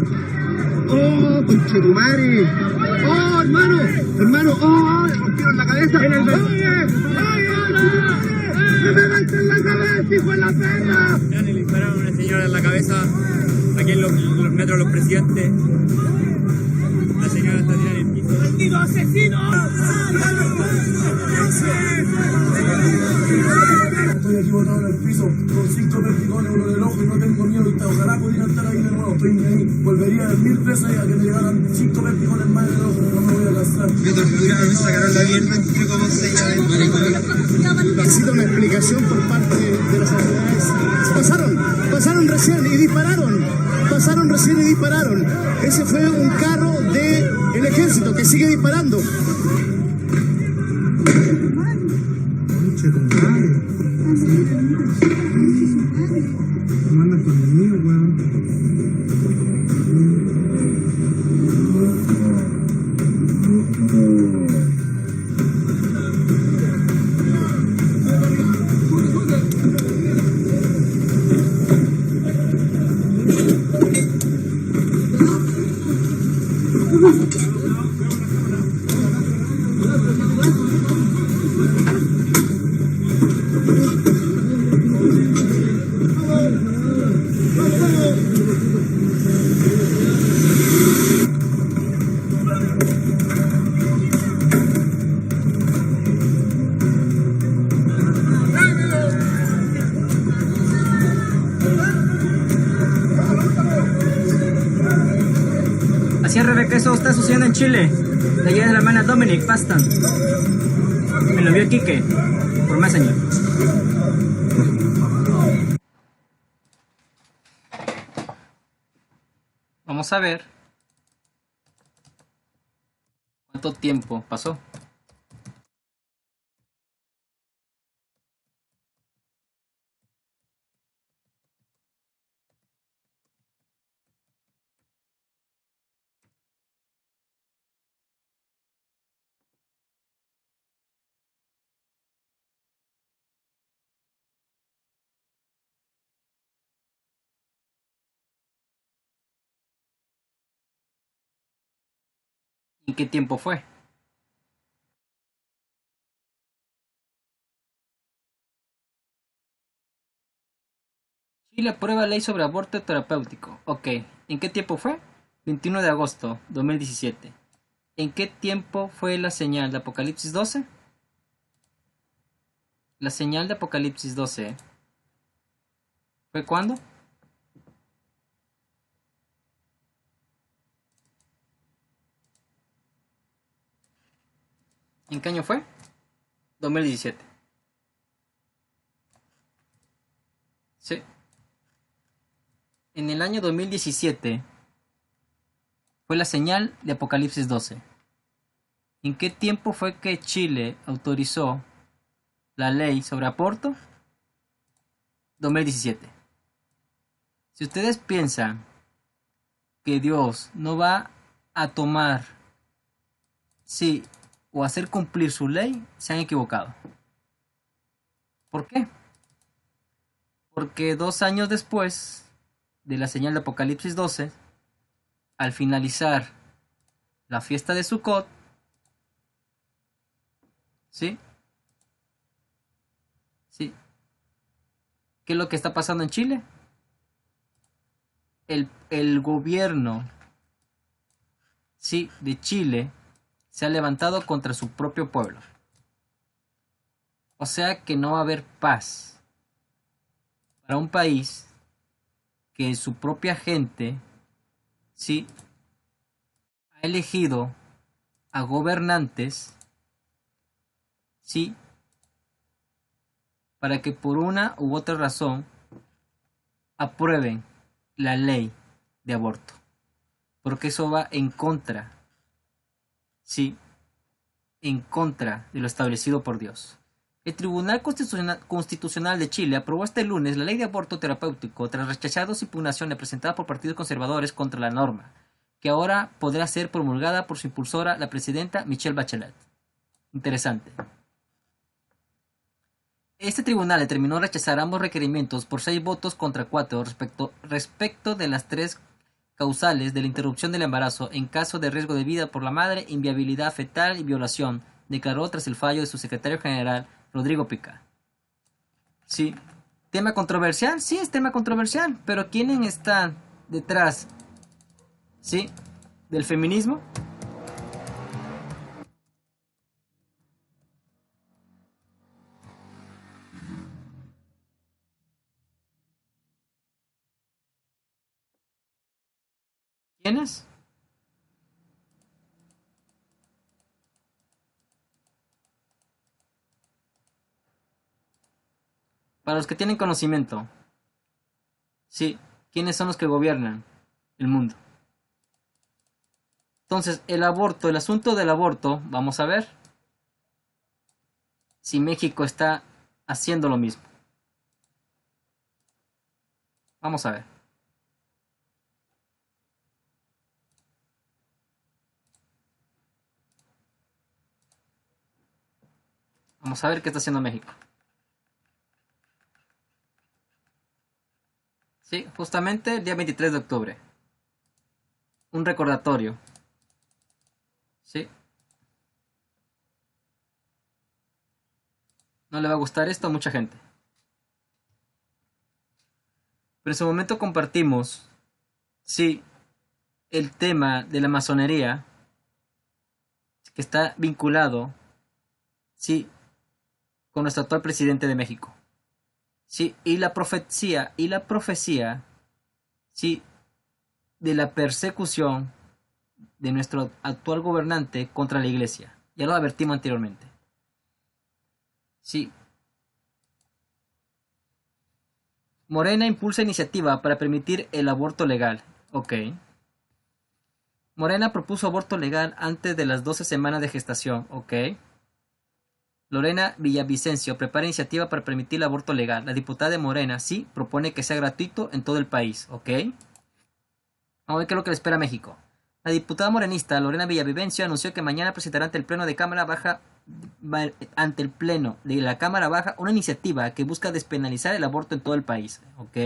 ¡Oh, conchetumare! ¡Oh, hermano! ¡Hermano! ¡Oh! ¡Le rompieron la cabeza! ¡En el ¡Oye! ¡Me pegaste en la cabeza, hijo de la perra! Le dispararon a una señora en la cabeza, aquí en los metros de los presidentes. La señora está tirada en el piso. ¡Bandido asesino! Estoy aquí botado en el piso, con 5 vertigones, uno en el ojo y no tengo miedo. Ojalá pudiera estar ahí de nuevo, estoy ahí. Volvería 1000 veces a que me llegaran 5 vertigones más en el ojo, no me voy a cansar. Me sacaron la mierda entre cómo se llama. Necesito una explicación por parte de las autoridades. Pasaron recién y dispararon. Ese fue un carro del ejército que sigue disparando. Conche, compadre. ¿Cómo andas conmigo, weón? Así es, Rebeca, eso está sucediendo en Chile. De allá de la hermana Dominic Pastan. Me lo envió Quique por Messenger. Vamos a ver cuánto tiempo pasó. ¿En qué tiempo fue? Chile aprueba ley sobre aborto terapéutico. Ok. ¿En qué tiempo fue? 21 de agosto 2017. ¿En qué tiempo fue la señal de Apocalipsis 12? La señal de Apocalipsis 12. ¿Fue cuándo? ¿En qué año fue? 2017. Sí. En el año 2017 fue la señal de Apocalipsis 12. ¿En qué tiempo fue que Chile autorizó la ley sobre aborto? 2017. Si ustedes piensan que Dios no va a tomar, sí, o hacer cumplir su ley, se han equivocado. ¿Por qué? Porque 2 años después de la señal de Apocalipsis 12, al finalizar la fiesta de Sukkot, ¿sí? ¿Sí? ¿Qué es lo que está pasando en Chile? El gobierno, ¿sí?, de Chile se ha levantado contra su propio pueblo. O sea que no va a haber paz para un país que su propia gente, sí, ha elegido a gobernantes, sí, para que por una u otra razón aprueben la ley de aborto, porque eso va en contra, sí, en contra de lo establecido por Dios. El Tribunal Constitucional de Chile aprobó este lunes la ley de aborto terapéutico tras rechazar 2 impugnaciones presentadas por partidos conservadores contra la norma, que ahora podrá ser promulgada por su impulsora, la presidenta Michelle Bachelet. Interesante. Este tribunal determinó rechazar ambos requerimientos por 6 votos contra 4 respecto de las 3 causales de la interrupción del embarazo en caso de riesgo de vida por la madre, inviabilidad fetal y violación, declaró tras el fallo de su secretario general, Rodrigo Pica. Sí. ¿Tema controversial? Sí, es tema controversial, pero ¿quiénes están detrás, sí, del feminismo? ¿Tienes? Para los que tienen conocimiento, sí, ¿quiénes son los que gobiernan el mundo? Entonces, el asunto del aborto, vamos a ver si México está haciendo lo mismo. Vamos a ver. Vamos a ver qué está haciendo México. Sí, justamente el día 23 de octubre. Un recordatorio. Sí. No le va a gustar esto a mucha gente. Pero en su momento compartimos, sí, el tema de la masonería, que está vinculado, sí, con nuestro actual presidente de México. Sí, y la profecía, sí, de la persecución de nuestro actual gobernante contra la iglesia. Ya lo advertimos anteriormente. Sí. Morena impulsa iniciativa para permitir el aborto legal. Ok. Morena propuso aborto legal antes de las 12 semanas de gestación. Ok. Lorena Villavicencio prepara iniciativa para permitir el aborto legal. La diputada de Morena, sí, propone que sea gratuito en todo el país. Ok. Vamos a ver qué es lo que le espera a México. La diputada morenista Lorena Villavicencio anunció que mañana presentará ante el Pleno de Cámara Baja una iniciativa que busca despenalizar el aborto en todo el país. Ok.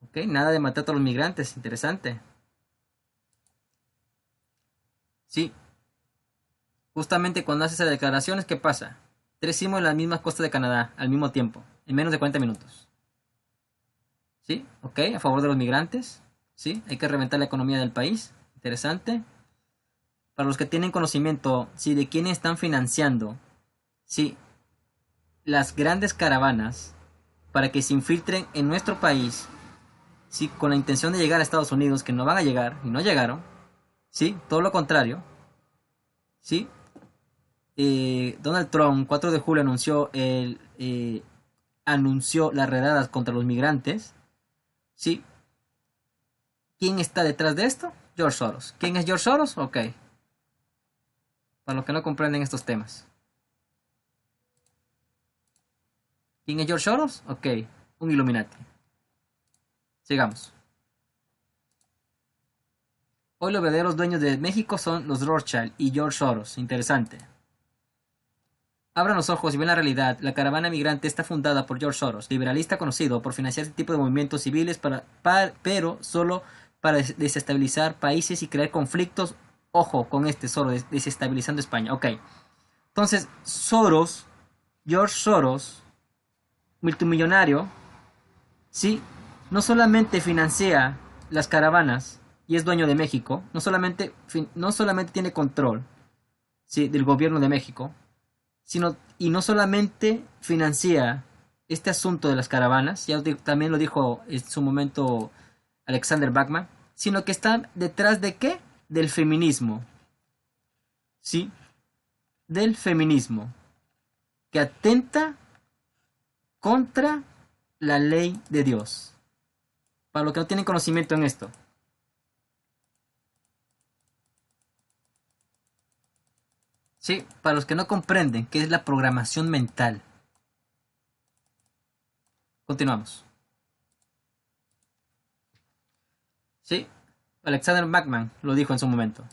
Ok, nada de matar a todos los migrantes. Interesante. Sí. Justamente cuando haces esas declaraciones, ¿qué pasa? 3 sismos en las mismas costas de Canadá al mismo tiempo, en menos de 40 minutos. ¿Sí? Ok, a favor de los migrantes. ¿Sí? Hay que reventar la economía del país. Interesante. Para los que tienen conocimiento, ¿sí? De quiénes están financiando, ¿sí? Las grandes caravanas para que se infiltren en nuestro país, ¿sí? Con la intención de llegar a Estados Unidos, que no van a llegar y no llegaron. ¿Sí? Todo lo contrario. ¿Sí? Donald Trump, 4 de julio, anunció las redadas contra los migrantes. ¿Sí? ¿Quién está detrás de esto? George Soros. ¿Quién es George Soros? Ok. Para los que no comprenden estos temas. ¿Quién es George Soros? Ok. Un Illuminati. Sigamos. Hoy los verdaderos dueños de México son los Rothschild y George Soros. Interesante. Abran los ojos y ven la realidad. La caravana migrante está fundada por George Soros, liberalista conocido por financiar este tipo de movimientos civiles, pero solo para desestabilizar países y crear conflictos. Ojo con este Soros, desestabilizando España. Ok. Entonces, George Soros, multimillonario, ¿sí? No solamente financia las caravanas y es dueño de México, no solamente tiene control, ¿sí? Del gobierno de México, y no solamente financia este asunto de las caravanas, también lo dijo en su momento Alexander Bachmann, sino que está detrás de ¿qué? Del feminismo. ¿Sí? Del feminismo. Que atenta contra la ley de Dios. Para los que no tienen conocimiento en esto. Sí, para los que no comprenden qué es la programación mental. Continuamos. Sí, Alexander Bachmann lo dijo en su momento.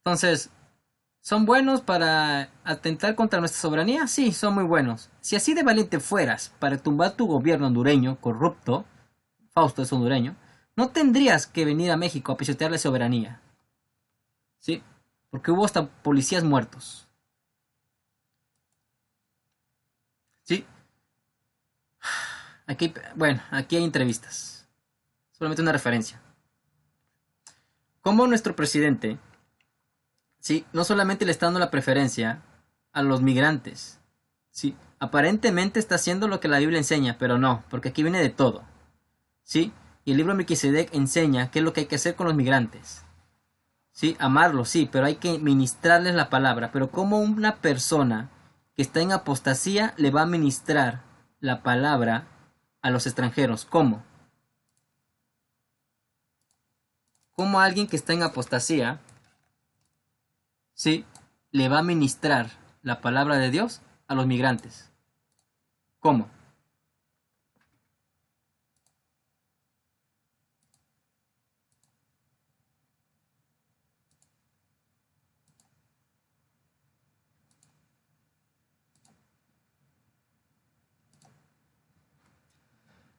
Entonces, ¿son buenos para atentar contra nuestra soberanía? Sí, son muy buenos. Si así de valiente fueras para tumbar tu gobierno hondureño corrupto, Fausto es hondureño, no tendrías que venir a México a pisotear la soberanía. ¿Sí? Porque hubo hasta policías muertos. ¿Sí? Aquí hay entrevistas. Solamente una referencia. Como nuestro presidente, ¿sí? No solamente le está dando la preferencia a los migrantes, ¿sí? Aparentemente está haciendo lo que la Biblia enseña, pero no, porque aquí viene de todo. ¿sí? Y el libro de Melquisedec enseña qué es lo que hay que hacer con los migrantes. ¿Sí? Amarlos, sí, pero hay que ministrarles la palabra. Pero ¿cómo una persona que está en apostasía le va a ministrar la palabra a los extranjeros? ¿Cómo? ¿Cómo alguien que está en apostasía, sí, le va a ministrar la palabra de Dios a los migrantes? ¿Cómo?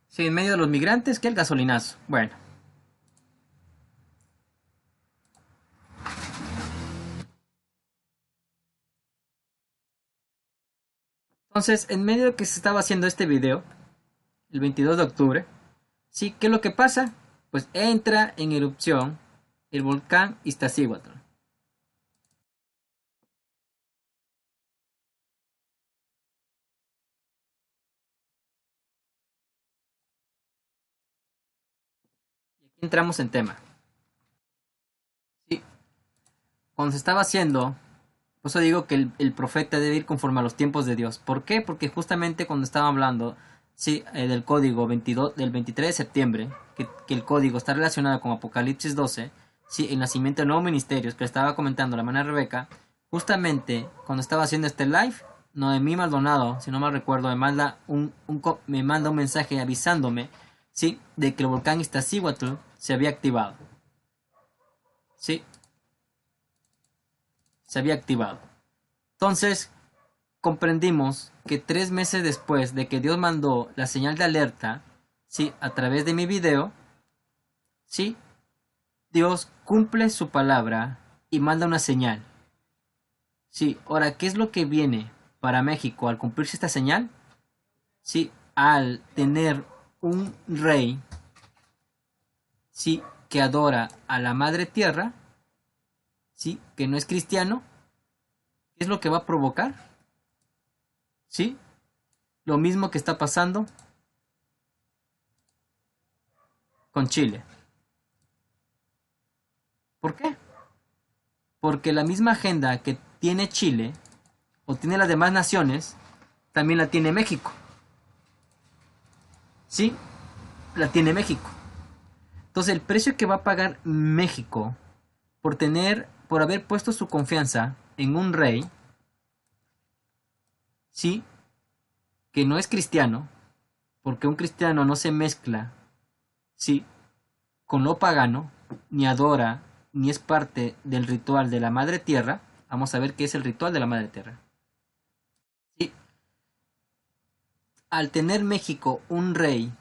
Sí, en medio de los migrantes, que el gasolinazo. Bueno. Entonces, en medio de que se estaba haciendo este video, el 22 de octubre, ¿sí? ¿Qué es lo que pasa? Pues entra en erupción el volcán Iztaccíhuatl. Y aquí entramos en tema. Sí. Cuando se estaba haciendo, por eso digo que el profeta debe ir conforme a los tiempos de Dios. ¿Por qué? Porque justamente cuando estaba hablando, sí, del código 22, del 23 de septiembre, que el código está relacionado con Apocalipsis 12, sí, el nacimiento de nuevos ministerios, que estaba comentando la hermana Rebeca, justamente cuando estaba haciendo este live, Noemí Maldonado, si no mal recuerdo, me manda un mensaje avisándome, sí, de que el volcán Iztaccíhuatl se había activado. Sí. Se había activado. Entonces, comprendimos que 3 meses después de que Dios mandó la señal de alerta, ¿sí? A través de mi video, ¿sí? Dios cumple su palabra y manda una señal. ¿Sí? Ahora, ¿qué es lo que viene para México al cumplirse esta señal? ¿Sí? Al tener un rey, ¿sí? Que adora a la madre tierra, ¿sí? Que no es cristiano, ¿qué es lo que va a provocar? ¿Sí? Lo mismo que está pasando con Chile. ¿Por qué? Porque la misma agenda que tiene Chile, o tiene las demás naciones, también la tiene México. ¿Sí? La tiene México. Entonces el precio que va a pagar México por haber puesto su confianza en un rey, sí, que no es cristiano, porque un cristiano no se mezcla, sí, con lo pagano, ni adora, ni es parte del ritual de la madre tierra. Vamos a ver qué es el ritual de la madre tierra. Sí. Al tener México un rey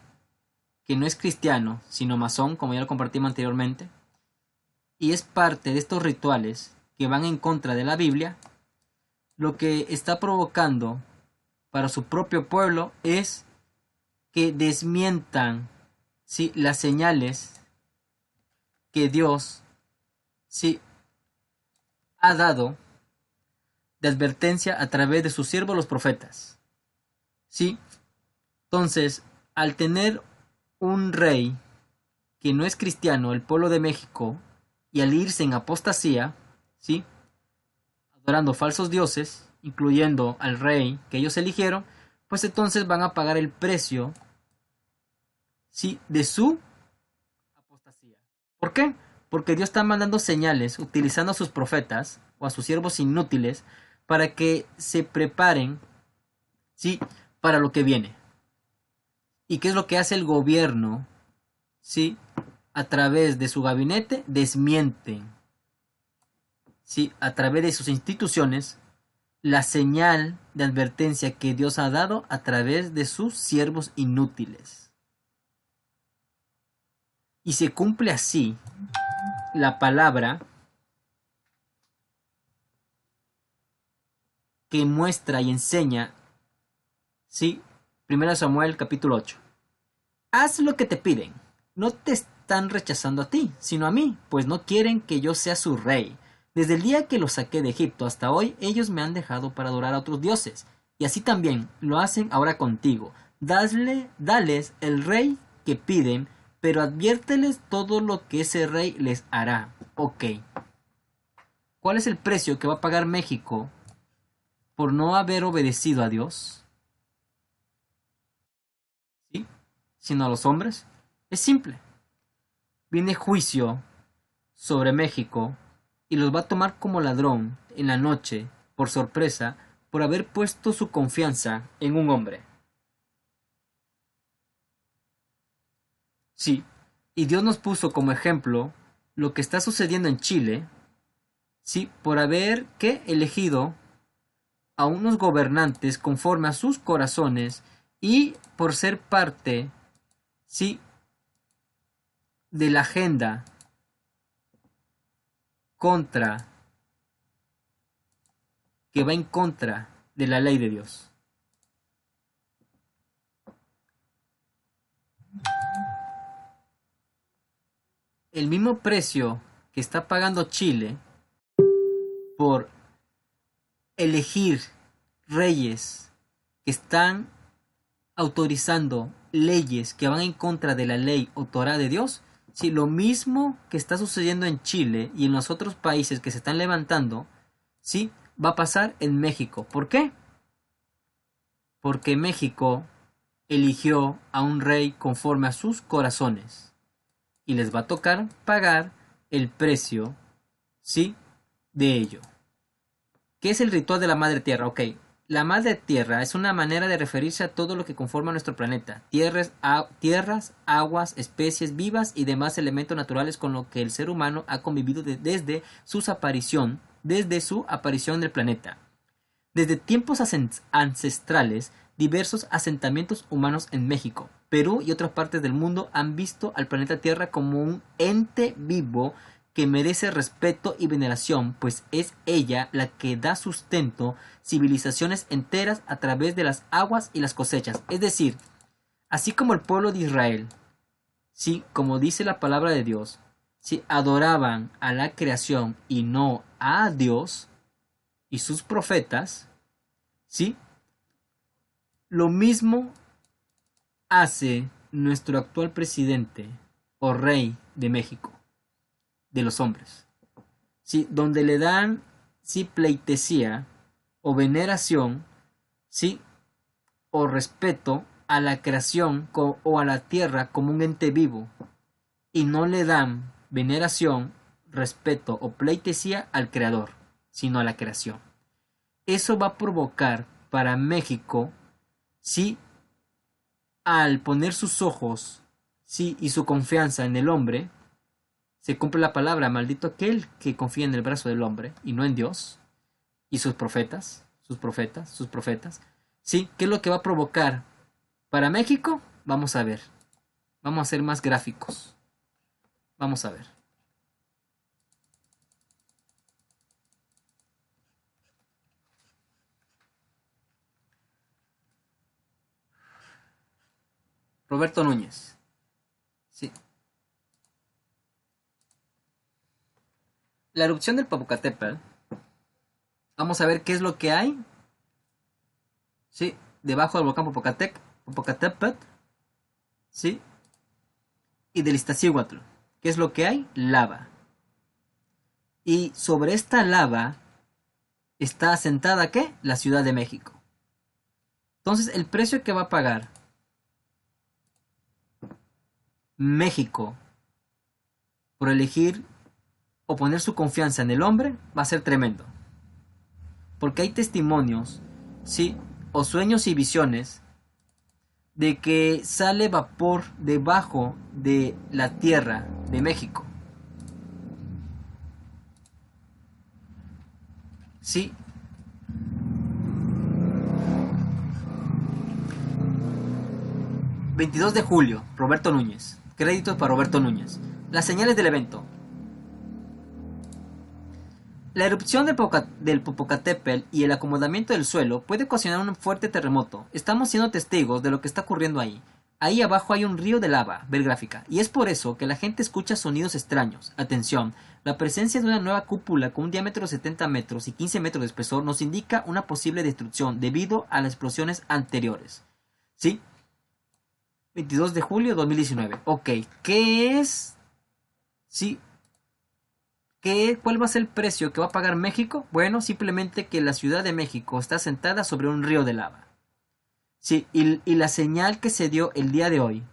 que no es cristiano, sino masón, como ya lo compartimos anteriormente, y es parte de estos rituales que van en contra de la Biblia, lo que está provocando para su propio pueblo es que desmientan, ¿sí? Las señales que Dios, ¿sí? Ha dado de advertencia a través de sus siervos los profetas. ¿Sí? Entonces, al tener un rey que no es cristiano, el pueblo de México, y al irse en apostasía, ¿sí? Adorando falsos dioses, incluyendo al rey que ellos eligieron, pues entonces van a pagar el precio, ¿sí? De su apostasía. ¿Por qué? Porque Dios está mandando señales, utilizando a sus profetas o a sus siervos inútiles para que se preparen, ¿sí? Para lo que viene. ¿Y qué es lo que hace el gobierno? ¿Sí? A través de su gabinete desmienten, ¿sí? A través de sus instituciones, la señal de advertencia que Dios ha dado a través de sus siervos inútiles. Y se cumple así la palabra que muestra y enseña, ¿sí? 1 Samuel capítulo 8. Haz lo que te piden. No te están rechazando a ti, sino a mí, pues no quieren que yo sea su rey. Desde el día que los saqué de Egipto hasta hoy, ellos me han dejado para adorar a otros dioses. Y así también lo hacen ahora contigo. Dales el rey que piden pero adviérteles todo lo que ese rey les hará. Ok. ¿Cuál es el precio que va a pagar México por no haber obedecido a Dios? ¿Sí? Sino a los hombres. Es simple. Viene juicio sobre México y los va a tomar como ladrón en la noche, por sorpresa, por haber puesto su confianza en un hombre. Sí, y Dios nos puso como ejemplo lo que está sucediendo en Chile, sí, por haber elegido a unos gobernantes conforme a sus corazones y por ser parte, sí, de la agenda que va en contra de la ley de Dios. El mismo precio que está pagando Chile por elegir reyes que están autorizando leyes que van en contra de la ley o Torá de Dios, si lo mismo que está sucediendo en Chile y en los otros países que se están levantando, sí, va a pasar en México. ¿Por qué? Porque México eligió a un rey conforme a sus corazones y les va a tocar pagar el precio, sí, de ello. ¿Qué es el ritual de la Madre Tierra? Ok, la Madre Tierra es una manera de referirse a todo lo que conforma nuestro planeta. Tierras, aguas, especies vivas y demás elementos naturales con los que el ser humano ha convivido desde su aparición del planeta. Desde tiempos ancestrales, diversos asentamientos humanos en México, Perú y otras partes del mundo han visto al planeta Tierra como un ente vivo que merece respeto y veneración, pues es ella la que da sustento a civilizaciones enteras a través de las aguas y las cosechas. Es decir, así como el pueblo de Israel, sí, como dice la palabra de Dios, sí, adoraban a la creación y no a Dios y sus profetas, sí, lo mismo hace nuestro actual presidente o rey de México, de los hombres, ¿sí? Donde le dan, sí, pleitesía o veneración, sí, o respeto a la creación o a la tierra como un ente vivo, y no le dan veneración, respeto o pleitesía al creador, sino a la creación. Eso va a provocar para México, sí, al poner sus ojos, sí, y su confianza en el hombre, se cumple la palabra: maldito aquel que confía en el brazo del hombre y no en Dios y sus profetas. Sí, ¿qué es lo que va a provocar para México? Vamos a ver. Vamos a ser más gráficos. Vamos a ver. Roberto Núñez. Sí. La erupción del Popocatépetl. Vamos a ver qué es lo que hay. Sí, debajo del volcán Popocatépetl. Sí. Y del Iztaccíhuatl. ¿Qué es lo que hay? Lava. Y sobre esta lava está asentada, ¿qué? La Ciudad de México. Entonces, el precio que va a pagar México por elegir o poner su confianza en el hombre va a ser tremendo, porque hay testimonios, sí, o sueños y visiones de que sale vapor debajo de la tierra de México, sí. ...22 de julio, Roberto Núñez. Créditos para Roberto Núñez. Las señales del evento. La erupción del Popocatépetl y el acomodamiento del suelo puede ocasionar un fuerte terremoto. Estamos siendo testigos de lo que está ocurriendo ahí. Ahí abajo hay un río de lava, ver gráfica, y es por eso que la gente escucha sonidos extraños. Atención, la presencia de una nueva cúpula con un diámetro de 70 metros y 15 metros de espesor nos indica una posible destrucción debido a las explosiones anteriores. ¿Sí? 22 de julio de 2019. Ok, ¿qué es? Sí. ¿Cuál va a ser el precio que va a pagar México? Bueno, simplemente que la Ciudad de México está sentada sobre un río de lava. Sí, y la señal que se dio el día de hoy,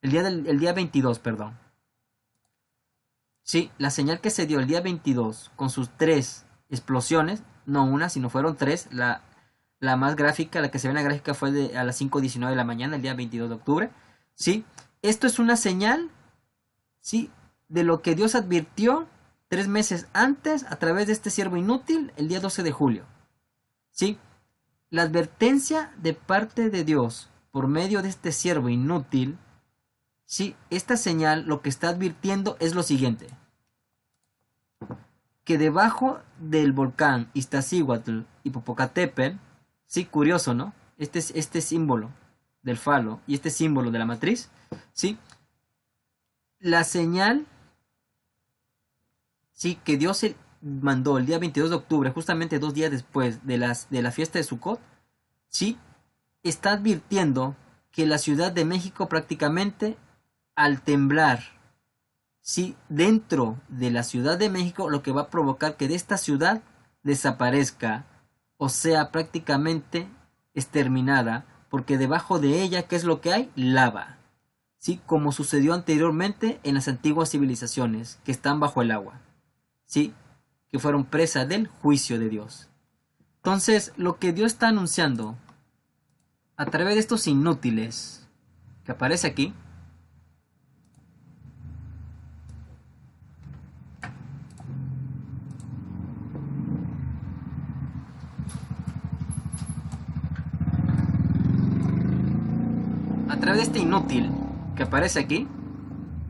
el día 22, perdón. Sí, la señal que se dio el día 22 con sus 3 explosiones, no una, sino fueron 3. La más gráfica, la que se ve en la gráfica fue a las 5:19 de la mañana, el día 22 de octubre. Sí, esto es una señal, sí, de lo que Dios advirtió 3 meses antes a través de este siervo inútil el día 12 de julio. Sí, la advertencia de parte de Dios por medio de este siervo inútil, sí, esta señal lo que está advirtiendo es lo siguiente: que debajo del volcán Iztaccíhuatl y Popocatépetl, sí, curioso, ¿no? Este símbolo del falo y este símbolo de la matriz, sí, la señal, sí, que Dios mandó el día 22 de octubre, justamente 2 días después de la fiesta de Sukkot, sí, está advirtiendo que la Ciudad de México prácticamente, al temblar, sí, dentro de la Ciudad de México, lo que va a provocar que de esta ciudad desaparezca, o sea, prácticamente exterminada, porque debajo de ella, ¿qué es lo que hay? Lava, sí, como sucedió anteriormente en las antiguas civilizaciones que están bajo el agua, sí, que fueron presa del juicio de Dios. Entonces, lo que Dios está anunciando a través de estos inútiles que aparece aquí, a través de este inútil que aparece aquí,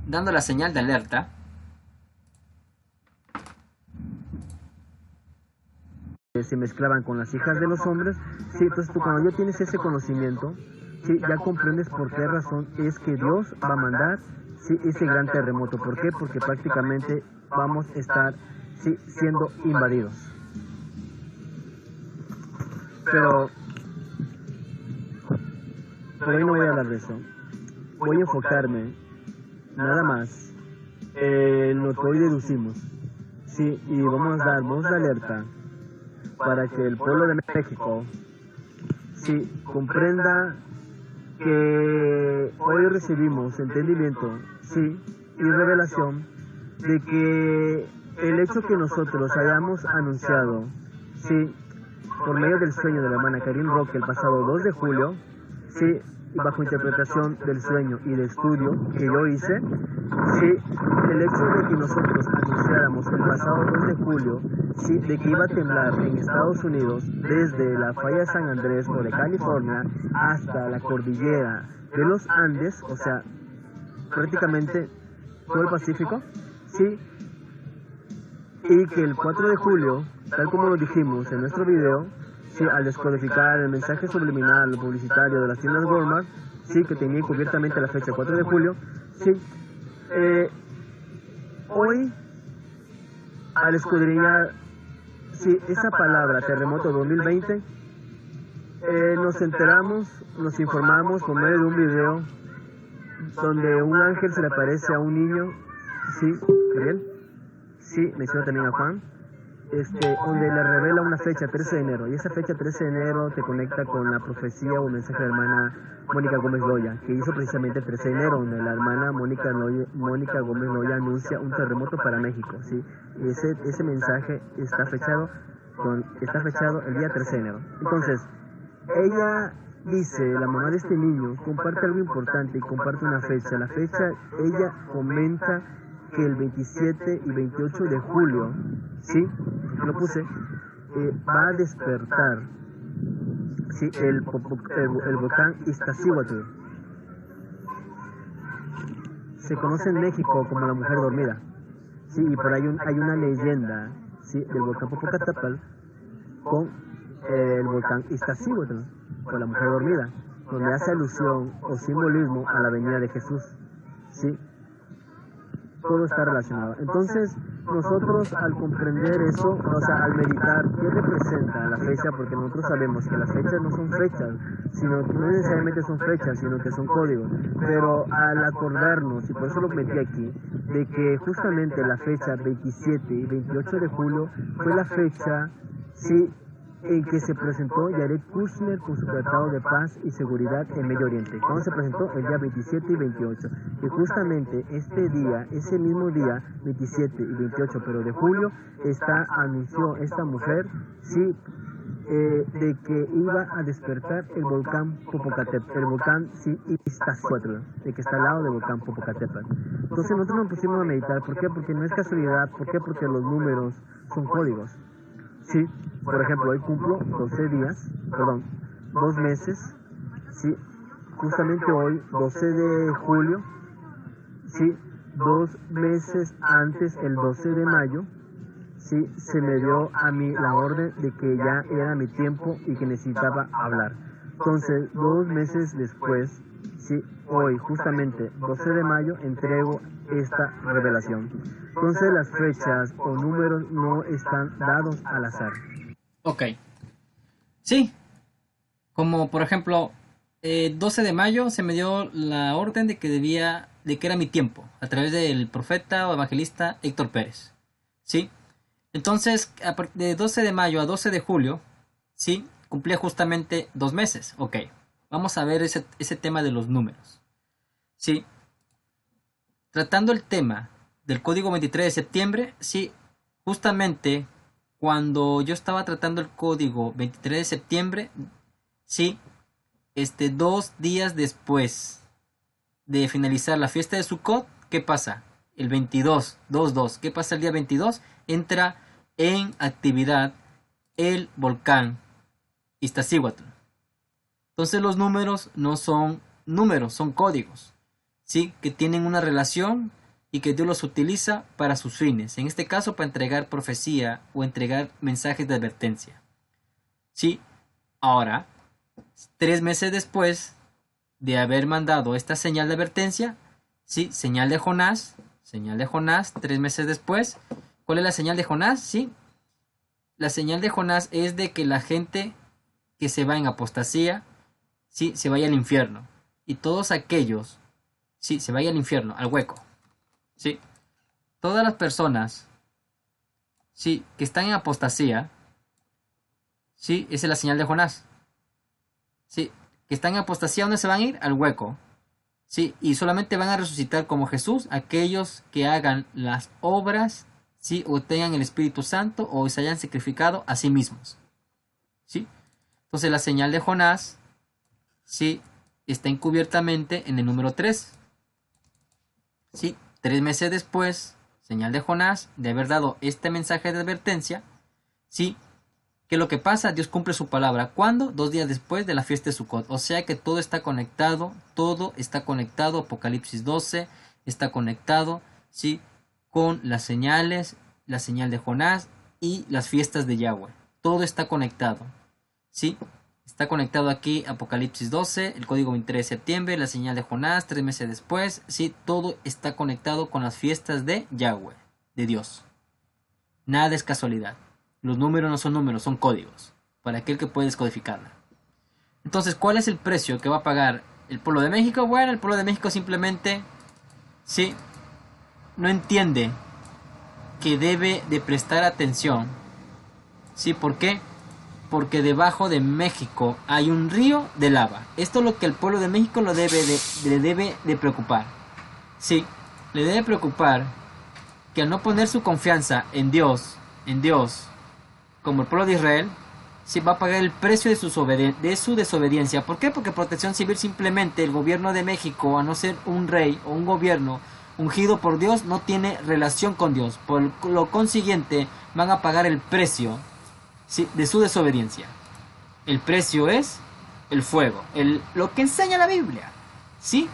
dando la señal de alerta, se mezclaban con las hijas de los hombres. Sí, entonces tú cuando ya tienes ese conocimiento, sí, ya comprendes por qué razón es que Dios va a mandar, sí, ese gran terremoto. ¿Por qué? Porque prácticamente vamos a estar, sí, siendo invadidos. Pero hoy no voy a hablar de eso. Voy a enfocarme nada más en lo que hoy deducimos. Sí, y vamos a dar voz de alerta para que el pueblo de México, sí, comprenda que hoy recibimos entendimiento, sí, y revelación de que el hecho que nosotros hayamos anunciado, sí, por medio del sueño de la hermana Karin Roque el pasado 2 de julio, sí, bajo interpretación del sueño y de estudio que yo hice, sí, el hecho de que nosotros anunciáramos el pasado 2 de julio, sí, de que iba a temblar en Estados Unidos desde la falla de San Andrés o de California hasta la cordillera de los Andes, o sea, prácticamente todo el Pacífico, sí, y que el 4 de julio, tal como lo dijimos en nuestro video, sí, al descodificar el mensaje subliminal publicitario de las tiendas Walmart, sí, que tenía encubiertamente la fecha 4 de julio, sí, hoy, al escudriñar, sí, esa palabra, terremoto 2020, nos enteramos, nos informamos por medio de un video donde un ángel se le aparece a un niño, sí, Gabriel, sí, menciona también a Juan, donde le revela una fecha, 13 de enero, y esa fecha 13 de enero te conecta con la profecía o mensaje de la hermana Mónica Gómez Loya, que hizo precisamente el 13 de enero, donde la hermana Mónica Gómez Loya anuncia un terremoto para México, ¿sí? Y ese mensaje está fechado el día 13 de enero. Entonces, ella dice, la mamá de este niño, comparte algo importante y comparte una fecha. La fecha, ella comenta que el 27 y 28 de julio, sí, lo puse, va a despertar, sí, el volcán Iztaccíhuatl. Se conoce en México como la mujer dormida, sí, y por ahí hay una leyenda, sí, del volcán Popocatépetl con el volcán Iztaccíhuatl, con la mujer dormida, donde hace alusión o simbolismo a la venida de Jesús, sí. Todo está relacionado. Entonces, nosotros al comprender eso, o sea, al meditar qué representa la fecha, porque nosotros sabemos que las fechas no son fechas, sino que no necesariamente son fechas, sino que son códigos, pero al acordarnos, y por eso lo metí aquí, de que justamente la fecha 27 y 28 de julio fue la fecha, sí, en que se presentó Jared Kushner con su Tratado de Paz y Seguridad en Medio Oriente. ¿Cuándo se presentó? El día 27 y 28. Y justamente este día, ese mismo día, 27 y 28, pero de julio, anunció esta mujer, sí, de que iba a despertar el volcán Popocatépetl, el volcán, sí, Iztaccíhuatl, el que está al lado del volcán Popocatépetl. Entonces nosotros nos pusimos a meditar. ¿Por qué? Porque no es casualidad. ¿Por qué? Porque los números son códigos. Sí, por ejemplo, hoy cumplo 2 meses, sí, justamente hoy, 12 de julio, sí, 2 meses antes, el 12 de mayo, sí, se me dio a mí la orden de que ya era mi tiempo y que necesitaba hablar. Entonces, 2 meses después, sí, hoy, justamente, 12 de mayo, entrego esta revelación. Entonces las fechas o números no están dados al azar. Ok. Sí. Como por ejemplo, 12 de mayo se me dio la orden de que era mi tiempo, a través del profeta o evangelista Héctor Pérez. ¿Sí? Entonces, de 12 de mayo a 12 de julio, ¿sí? Cumplía justamente 2 meses. Ok. Vamos a ver ese tema de los números. ¿Sí? Tratando el tema del código 23 de septiembre, sí, justamente cuando yo estaba tratando el código 23 de septiembre, sí, 2 días después de finalizar la fiesta de Sukkot, ¿qué pasa? El 22, 2-2, ¿qué pasa el día 22? Entra en actividad el volcán Iztaccíhuatl. Entonces los números no son números, son códigos, ¿sí? Que tienen una relación y que Dios los utiliza para sus fines. En este caso, para entregar profecía o entregar mensajes de advertencia. ¿Sí? Ahora, 3 meses después de haber mandado esta señal de advertencia, ¿sí? Señal de Jonás, 3 meses después. ¿Cuál es la señal de Jonás? ¿Sí? La señal de Jonás es de que la gente que se va en apostasía, ¿sí? Se vaya al infierno. Y todos aquellos, ¿sí? Se vaya al infierno, al hueco. ¿Sí? Todas las personas, ¿sí? Que están en apostasía, ¿sí? Esa es la señal de Jonás. ¿Sí? Que están en apostasía, ¿dónde se van a ir? Al hueco. ¿Sí? Y solamente van a resucitar como Jesús aquellos que hagan las obras, ¿sí? O tengan el Espíritu Santo o se hayan sacrificado a sí mismos. ¿Sí? Entonces la señal de Jonás, ¿sí? Está encubiertamente en el número 3. ¿Sí? 3 meses después, señal de Jonás, de haber dado este mensaje de advertencia, ¿sí? ¿Qué es lo que pasa? Dios cumple su palabra. ¿Cuándo? 2 días después de la fiesta de Sukkot. O sea que todo está conectado, Apocalipsis 12 está conectado, ¿sí? Con las señales, la señal de Jonás y las fiestas de Yahweh. Todo está conectado, ¿sí? Está conectado aquí Apocalipsis 12, el código 23 de septiembre, la señal de Jonás, 3 meses después. Sí, todo está conectado con las fiestas de Yahweh, de Dios. Nada es casualidad. Los números no son números, son códigos. Para aquel que puede descodificarla. Entonces, ¿cuál es el precio que va a pagar el pueblo de México? Bueno, el pueblo de México simplemente, sí, no entiende que debe de prestar atención. ¿Sí? ¿Por qué? Porque debajo de México hay un río de lava. Esto es lo que el pueblo de México le debe de preocupar. Sí, le debe preocupar que al no poner su confianza en Dios, como el pueblo de Israel, sí va a pagar el precio de su desobediencia. ¿Por qué? Porque Protección Civil simplemente, el gobierno de México, a no ser un rey o un gobierno ungido por Dios, no tiene relación con Dios. Por lo consiguiente, van a pagar el precio, ¿sí? De su desobediencia. El precio es el fuego, lo que enseña la Biblia, ¿sí?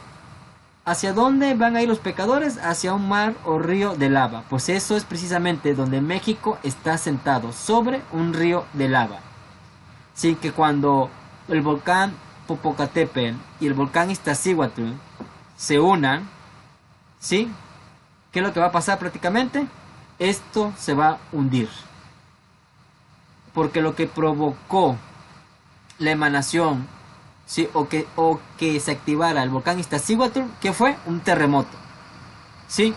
¿Hacia dónde van a ir los pecadores? Hacia un mar o río de lava. Pues eso es precisamente donde México está sentado, sobre un río de lava. Sí, que cuando el volcán Popocatépetl y el volcán Iztaccíhuatl se unan, ¿sí? ¿Qué es lo que va a pasar prácticamente? esto se va a hundir. Porque lo que provocó la emanación, ¿sí? o que se activara el volcán Iztaccíhuatl, ¿qué fue? Un terremoto, ¿sí?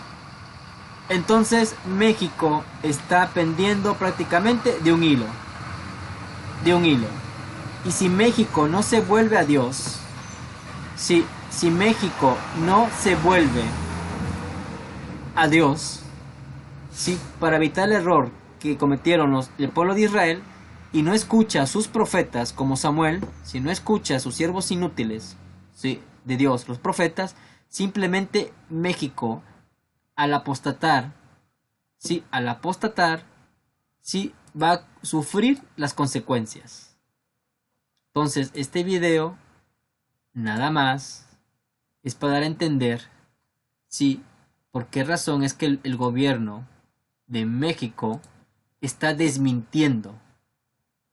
Entonces México está pendiendo prácticamente de un hilo. Y si México no se vuelve a Dios, si México no se vuelve a Dios, ¿sí? Para evitar el error que cometieron el pueblo de Israel, y no escucha a sus profetas como Samuel, si no escucha a sus siervos inútiles, ¿sí? de Dios, los profetas, simplemente México al apostatar, ¿sí? ¿sí? va a sufrir las consecuencias. Entonces, este video nada más es para dar a entender, ¿sí? por qué razón es que el gobierno de México está desmintiendo,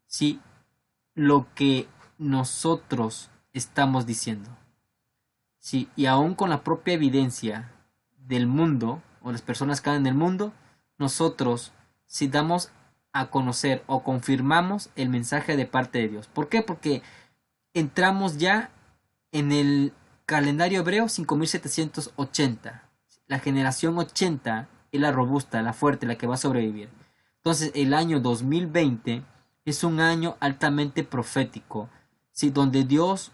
¿sí? lo que nosotros estamos diciendo. ¿Sí? Y aún con la propia evidencia del mundo, o las personas que andan en el mundo, nosotros si damos a conocer o confirmamos el mensaje de parte de Dios. ¿Por qué? Porque entramos ya en el calendario hebreo 5780. La generación 80 es la robusta, la fuerte, la que va a sobrevivir. Entonces el año 2020 es un año altamente profético, ¿sí? donde Dios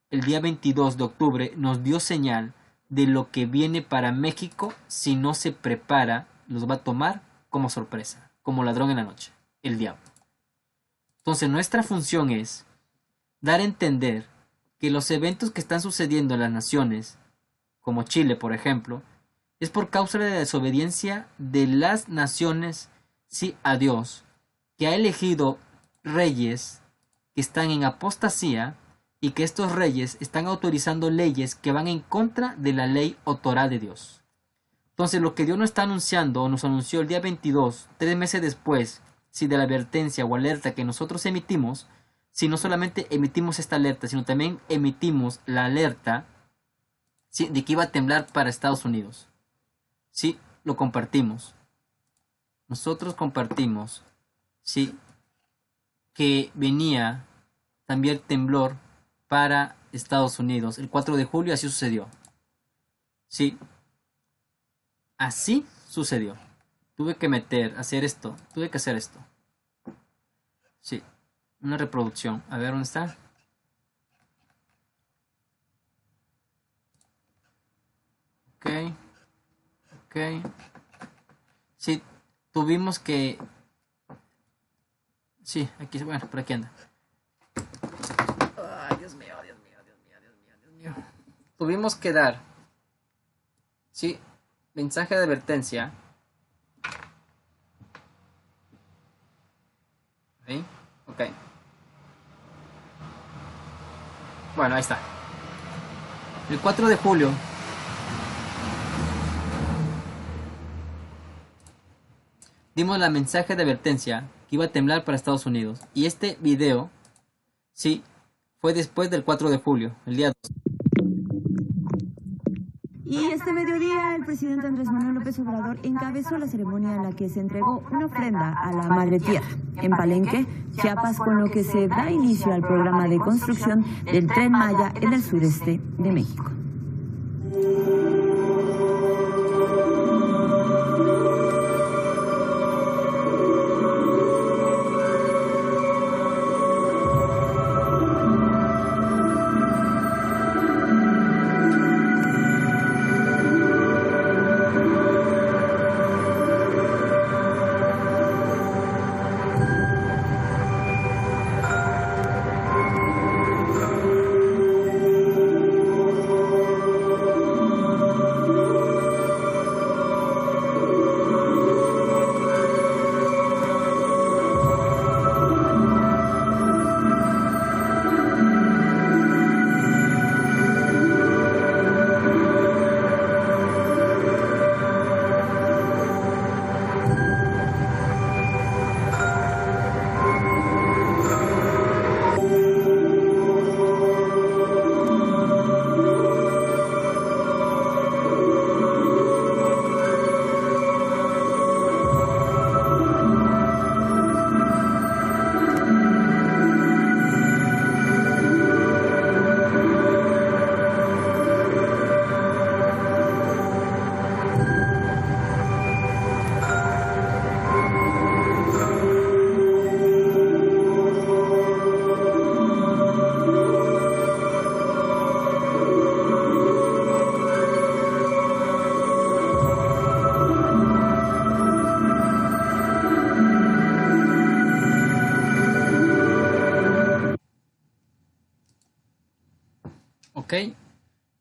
el día 22 de octubre nos dio señal de lo que viene para México. Si no se prepara, los va a tomar como sorpresa, como ladrón en la noche, el diablo. Entonces nuestra función es dar a entender que los eventos que están sucediendo en las naciones, como Chile por ejemplo, es por causa de la desobediencia de las naciones, sí, a Dios, que ha elegido reyes que están en apostasía, y que estos reyes están autorizando leyes que van en contra de la ley o Torá de Dios. Entonces lo que Dios nos está anunciando, o nos anunció el día 22, 3 meses después, si de la advertencia o alerta que nosotros emitimos, si no solamente emitimos esta alerta, sino también emitimos la alerta, ¿sí? de que iba a temblar para Estados Unidos. Sí, lo compartimos. Nosotros compartimos, sí, que venía también temblor para Estados Unidos. El 4 de julio así sucedió. Sí. Así sucedió. Tuve que hacer esto. Tuve que hacer esto. Sí. Una reproducción. A ver, ¿dónde está? Ok. Sí. Tuvimos que... Sí, aquí, bueno, por aquí anda. Dios mío. Tuvimos que dar, sí, mensaje de advertencia. ¿Sí? Ok. Bueno, ahí está. El 4 de julio. Dimos la mensaje de advertencia que iba a temblar para Estados Unidos. Y este video, sí, fue después del 4 de julio, el día 2. Y este mediodía el presidente Andrés Manuel López Obrador encabezó la ceremonia en la que se entregó una ofrenda a la Madre Tierra en Palenque, Chiapas, con lo que se da inicio al programa de construcción del Tren Maya en el sureste de México.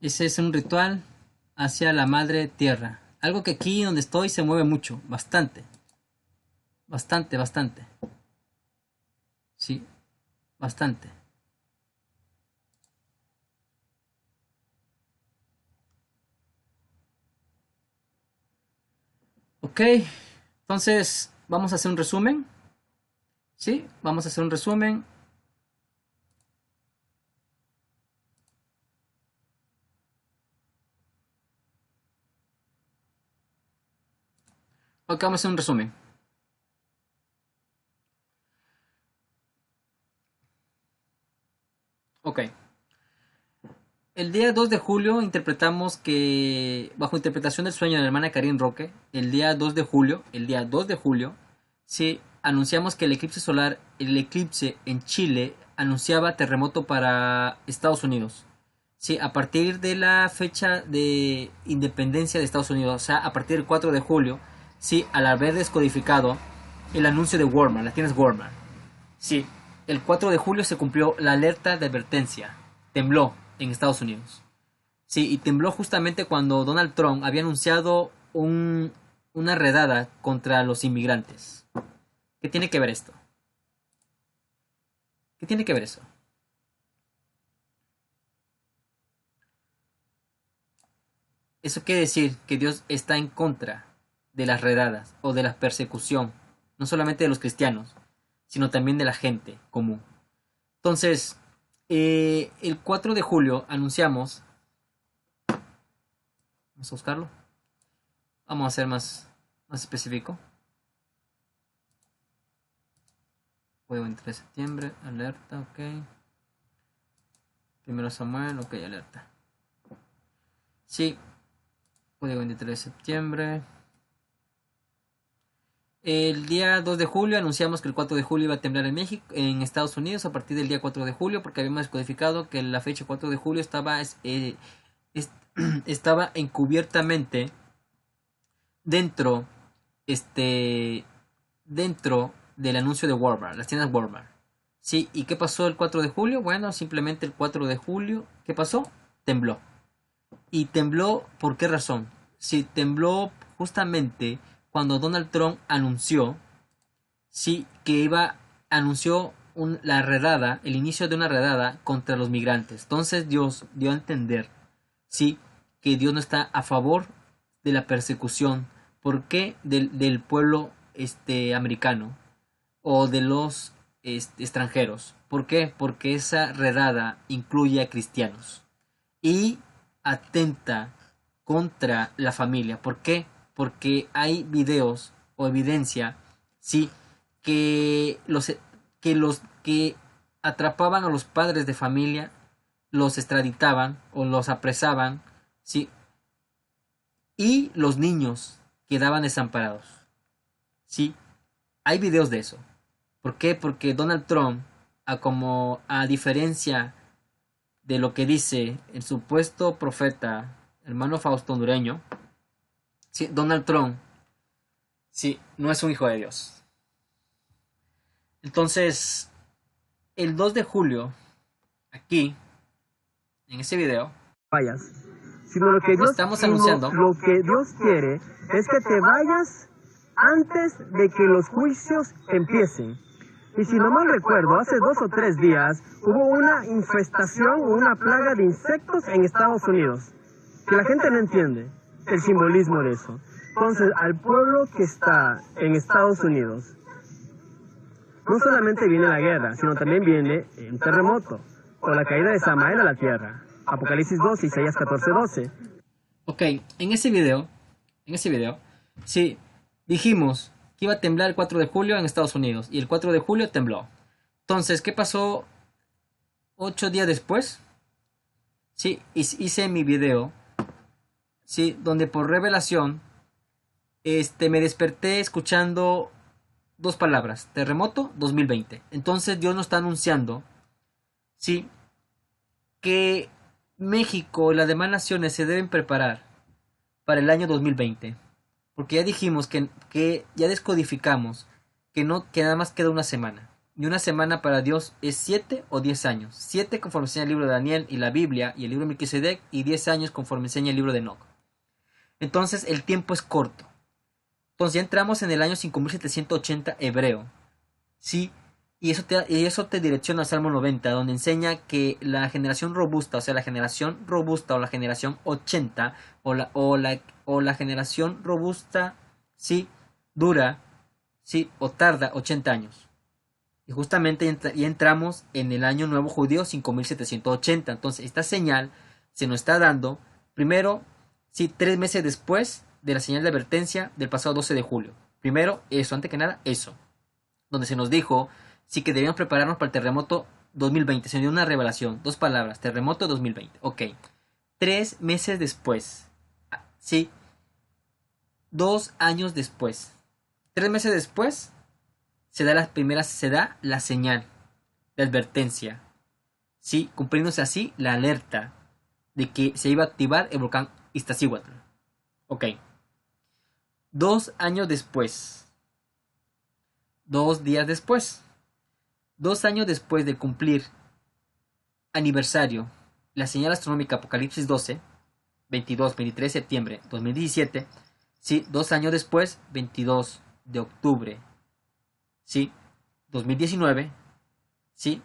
Ese es un ritual hacia la madre tierra. Algo que aquí donde estoy se mueve mucho, bastante. Bastante. Sí, bastante. Ok, entonces vamos a hacer un resumen. Sí, vamos a hacer un resumen. Ok, vamos a hacer un resumen. Ok. El día 2 de julio interpretamos que, bajo interpretación del sueño de la hermana Karin Roque, el día 2 de julio, sí, anunciamos que el eclipse en Chile anunciaba terremoto para Estados Unidos. Sí, a partir de la fecha de independencia de Estados Unidos, o sea, a partir del 4 de julio, sí, al haber descodificado el anuncio de Walmart, las tiendas Walmart. Sí, el 4 de julio se cumplió la alerta de advertencia. Tembló en Estados Unidos. Sí, y tembló justamente cuando Donald Trump había anunciado una redada contra los inmigrantes. ¿Qué tiene que ver esto? ¿Qué tiene que ver eso? Eso quiere decir que Dios está en contra de las redadas o de la persecución, no solamente de los cristianos, sino también de la gente común. Entonces, el 4 de julio anunciamos, vamos a buscarlo, vamos a ser más específico. Juego en 3 de septiembre, alerta, ok. Primero Samuel, ok, alerta. Sí, juego 23 de septiembre. El día 2 de julio anunciamos que el 4 de julio iba a temblar en México, en Estados Unidos a partir del día 4 de julio, porque habíamos descodificado que la fecha 4 de julio estaba encubiertamente dentro del anuncio de Walmart, las tiendas Walmart. Sí, ¿y qué pasó el 4 de julio? Bueno, simplemente el 4 de julio, ¿qué pasó? Tembló. ¿Y tembló por qué razón? Sí, tembló justamente cuando Donald Trump anunció, sí, que anunció la redada, el inicio de una redada contra los migrantes. Entonces Dios dio a entender, sí, que Dios no está a favor de la persecución. ¿Por qué? Del pueblo americano o de los extranjeros. ¿Por qué? Porque esa redada incluye a cristianos y atenta contra la familia. ¿Por qué? Porque hay videos o evidencia, sí, que los que atrapaban a los padres de familia, los extraditaban o los apresaban, sí, y los niños quedaban desamparados, sí. Hay videos de eso. ¿Por qué? Porque Donald Trump, a diferencia de lo que dice el supuesto profeta hermano Fausto hondureño, sí, Donald Trump, sí, no es un hijo de Dios. Entonces, el 2 de julio, aquí, en ese video, vayas, sino lo que Dios, estamos anunciando, lo que Dios quiere es que te vayas antes de que los juicios empiecen. Y si no mal recuerdo, hace 2 o 3 días hubo una infestación o una plaga de insectos en Estados Unidos, que la gente no entiende el simbolismo de eso. Entonces, al pueblo que está en Estados Unidos, no solamente viene la guerra, sino también viene un terremoto o la caída de Samael a la tierra. Apocalipsis 2, Isaías 14:12. Ok, en ese video, sí, dijimos que iba a temblar el 4 de julio en Estados Unidos y el 4 de julio tembló. Entonces, ¿qué pasó 8 días después? Sí, hice mi video, sí, donde por revelación me desperté escuchando 2 palabras: terremoto 2020. Entonces Dios nos está anunciando, sí, que México y las demás naciones se deben preparar para el año 2020. Porque ya dijimos que ya descodificamos que nada más queda una semana. Y una semana para Dios es 7 o 10 años. 7 conforme enseña el libro de Daniel y la Biblia y el libro de Melquisedec, y 10 años conforme enseña el libro de Enoc. Entonces el tiempo es corto. Entonces ya entramos en el año 5780 hebreo. ¿Sí? Y eso te direcciona al Salmo 90, donde enseña que la generación robusta, o sea, la generación robusta o la generación 80, o la generación robusta, sí, dura, sí, o tarda 80 años. Y justamente ya entramos en el año nuevo judío 5780. Entonces esta señal se nos está dando, primero, sí, 3 meses después de la señal de advertencia del pasado 12 de julio. Primero, eso, antes que nada, eso. Donde se nos dijo, sí, que debíamos prepararnos para el terremoto 2020. Se nos dio una revelación, 2 palabras, terremoto 2020. Ok. 3 meses después, sí, 2 años después. 3 meses después, se da la señal de advertencia, ¿sí? Cumpliéndose así la alerta de que se iba a activar el volcán Iztaccíhuatl. Ok. 2 años después, 2 días después, 2 años después de cumplir aniversario, la señal astronómica Apocalipsis 12, 22-23 de septiembre 2017, ¿sí? 2 años después, 22 de octubre, ¿sí? 2019, ¿sí?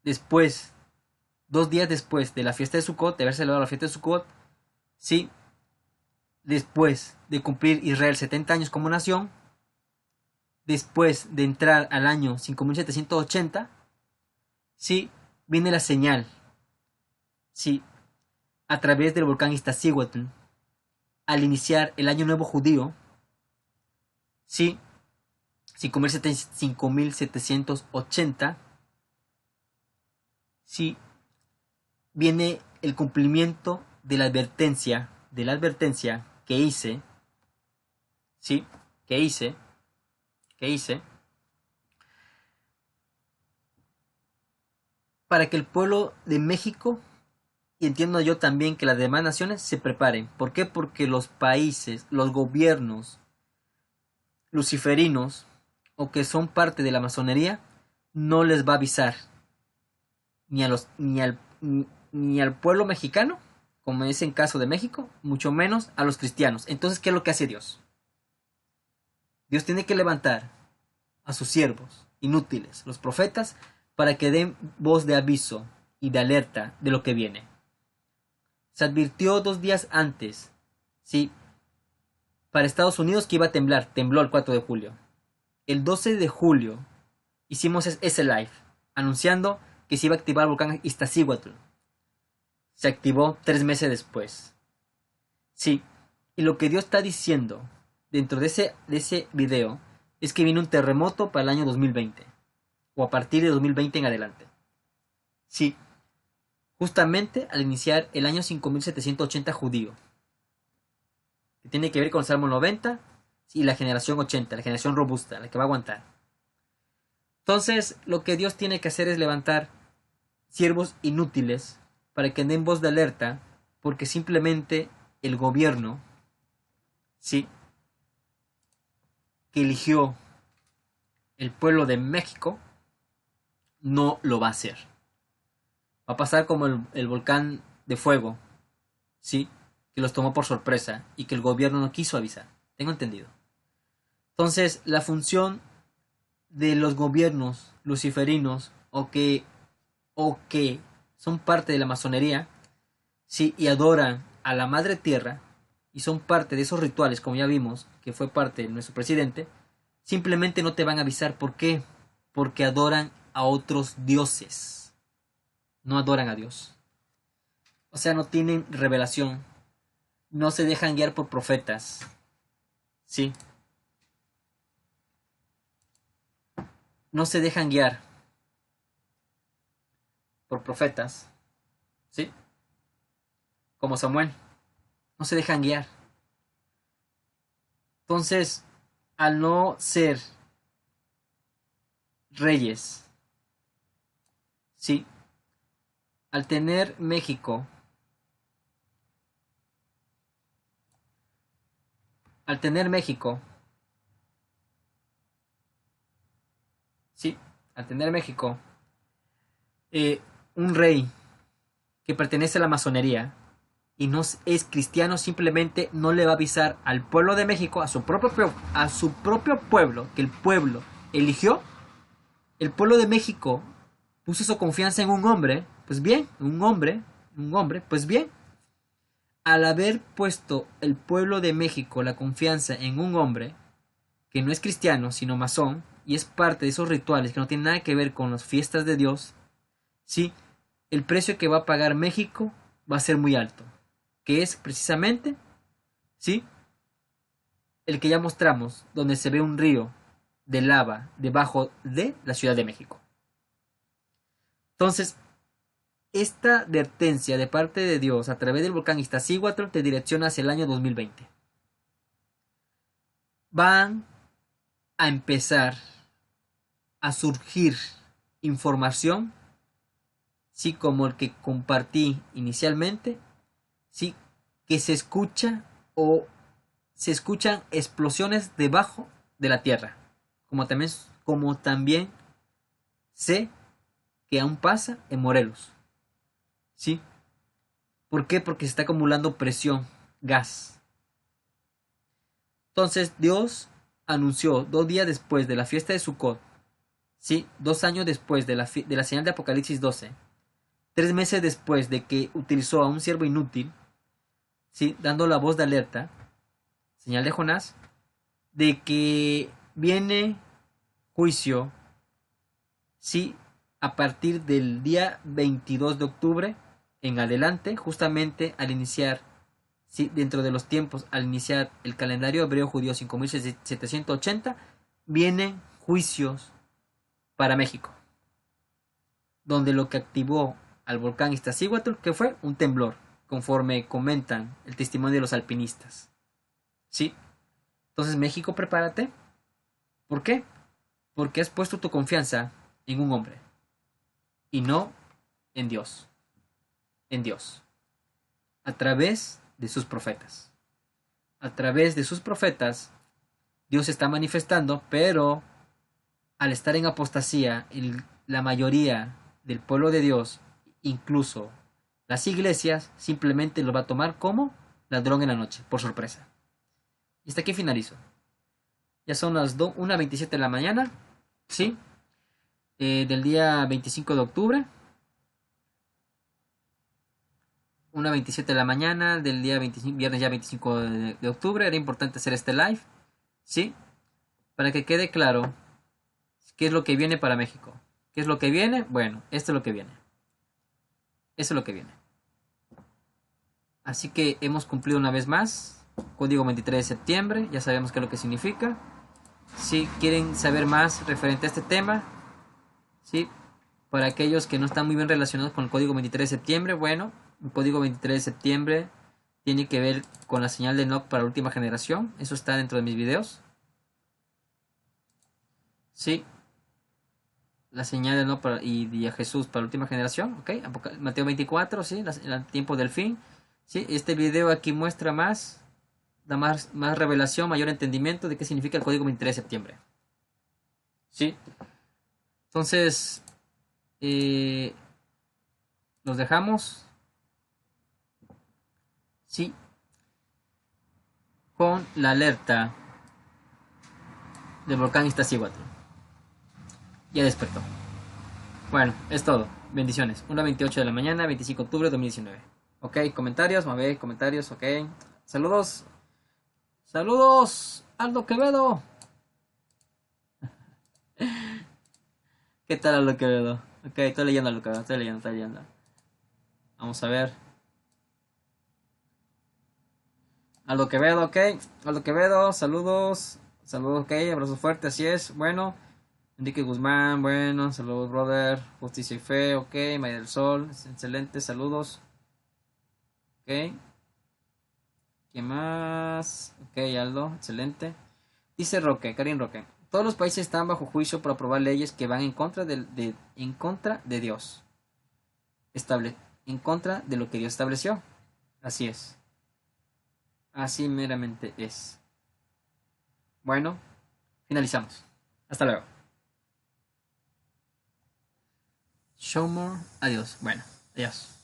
Después, 2 días después de la fiesta de Sukkot, de haber celebrado la fiesta de Sukkot, ¿sí? Después de cumplir Israel 70 años como nación, después de entrar al año 5780, ¿sí? Viene la señal, ¿sí? A través del volcán Iztaccíhuatl, al iniciar el año nuevo judío, ¿sí? 5780, ¿sí? Viene el cumplimiento de la advertencia que hice, ¿sí? Que hice, para que el pueblo de México, y entiendo yo también que las demás naciones, se preparen. ¿Por qué? Porque los países, los gobiernos luciferinos, o que son parte de la masonería, no les va a avisar ni al pueblo mexicano, como es en caso de México, mucho menos a los cristianos. Entonces, ¿qué es lo que hace Dios? Dios tiene que levantar a sus siervos inútiles, los profetas, para que den voz de aviso y de alerta de lo que viene. Se advirtió 2 días antes, ¿sí? Para Estados Unidos que iba a temblar. Tembló el 4 de julio. El 12 de julio hicimos ese live anunciando que se iba a activar el volcán Iztaccíhuatl. Se activó 3 meses después. Sí, y lo que Dios está diciendo dentro de ese video es que viene un terremoto para el año 2020, o a partir de 2020 en adelante. Sí, justamente al iniciar el año 5780 judío, que tiene que ver con el Salmo 90 y la generación 80, la generación robusta, la que va a aguantar. Entonces, lo que Dios tiene que hacer es levantar siervos inútiles para que den voz de alerta, porque simplemente el gobierno, sí, que eligió el pueblo de México, no lo va a hacer. Va a pasar como el volcán de fuego, sí, que los tomó por sorpresa y que el gobierno no quiso avisar. Tengo entendido. Entonces, la función de los gobiernos luciferinos o que son parte de la masonería, sí, y adoran a la madre tierra y son parte de esos rituales, como ya vimos, que fue parte de nuestro presidente, simplemente no te van a avisar. ¿Por qué? Porque adoran a otros dioses. No adoran a Dios. O sea, no tienen revelación. No se dejan guiar por profetas. Sí. No se dejan guiar por profetas. ¿Sí? Como Samuel. No se dejan guiar. Entonces, al no ser reyes, ¿sí? Al tener México, ¿sí? al tener México un rey que pertenece a la masonería y no es cristiano, simplemente no le va a avisar al pueblo de México, a su propio pueblo, que el pueblo eligió. El pueblo de México puso su confianza en un hombre, pues bien, pues bien. Al haber puesto el pueblo de México la confianza en un hombre que no es cristiano, sino masón, y es parte de esos rituales que no tienen nada que ver con las fiestas de Dios, ¿sí? El precio que va a pagar México va a ser muy alto, que es precisamente, ¿sí?, el que ya mostramos, donde se ve un río de lava debajo de la Ciudad de México. Entonces, esta advertencia de parte de Dios a través del volcán Iztaccíhuatl te direcciona hacia el año 2020. Van a empezar a surgir información, sí, como el que compartí inicialmente, sí, que se escuchan explosiones debajo de la tierra, como también sé que aún pasa en Morelos, sí. ¿Por qué? Porque se está acumulando presión, gas. Entonces Dios anunció 2 días después de la fiesta de Sukkot, sí, 2 años después de la señal de Apocalipsis 12, 3 meses después de que utilizó a un siervo inútil, sí, dando la voz de alerta, señal de Jonás, de que viene juicio, sí, a partir del día 22 de octubre en adelante, justamente al iniciar, sí, dentro de los tiempos, al iniciar el calendario hebreo judío 5780, vienen juicios para México, donde lo que activó al volcán Iztaccíhuatl, que fue un temblor, conforme comentan el testimonio de los alpinistas, ¿sí? Entonces, México, prepárate. ¿Por qué? Porque has puesto tu confianza en un hombre y no en Dios. En Dios. A través de sus profetas. A través de sus profetas, Dios se está manifestando, pero al estar en apostasía, la mayoría del pueblo de Dios, incluso las iglesias, simplemente lo va a tomar como ladrón en la noche, por sorpresa. Y hasta aquí finalizo. Ya son las 1:27 de la mañana, ¿sí? Del día 25 de octubre. 1:27 de la mañana del día 25, viernes ya 25 de octubre. Era importante hacer este live, ¿sí? Para que quede claro qué es lo que viene para México. ¿Qué es lo que viene? Bueno, esto es lo que viene. Eso es lo que viene. Así que hemos cumplido una vez más. Código 23 de septiembre. Ya sabemos qué es lo que significa. Si quieren saber más referente a este tema, ¿sí?, para aquellos que no están muy bien relacionados con el código 23 de septiembre, bueno, el código 23 de septiembre tiene que ver con la señal de Enoch para la última generación. Eso está dentro de mis videos. Sí. La señal de Enoch y a Jesús para la última generación. ¿Ok? Mateo 24, sí. El tiempo del fin. Sí. Este video aquí muestra más. Da más revelación, mayor entendimiento de qué significa el código 23 de septiembre. ¿Sí? Entonces, los dejamos, ¿sí?, con la alerta del volcán Iztaccíhuatl. Ya despertó. Bueno, es todo. Bendiciones. 1:28 de la mañana, 25 de octubre de 2019. Ok, comentarios, comentarios, ok. Saludos. Saludos, Aldo Quevedo. ¿Qué tal, Aldo Quevedo? Ok, estoy leyendo, Aldo Quevedo, estoy leyendo. Vamos a ver. Aldo Quevedo, ok. Aldo Quevedo, saludos. Saludos, ok, abrazo fuerte, así es. Bueno, Enrique Guzmán, bueno, saludos, brother. Justicia y Fe, ok. Maya del Sol, excelente, saludos. Ok. ¿Qué más? Ok, Aldo, excelente. Dice Roque, Karim Roque. Todos los países están bajo juicio por aprobar leyes que van en contra de Dios. En contra de lo que Dios estableció. Así es. Así meramente es. Bueno, finalizamos. Hasta luego. show more. Adiós. Bueno, adiós.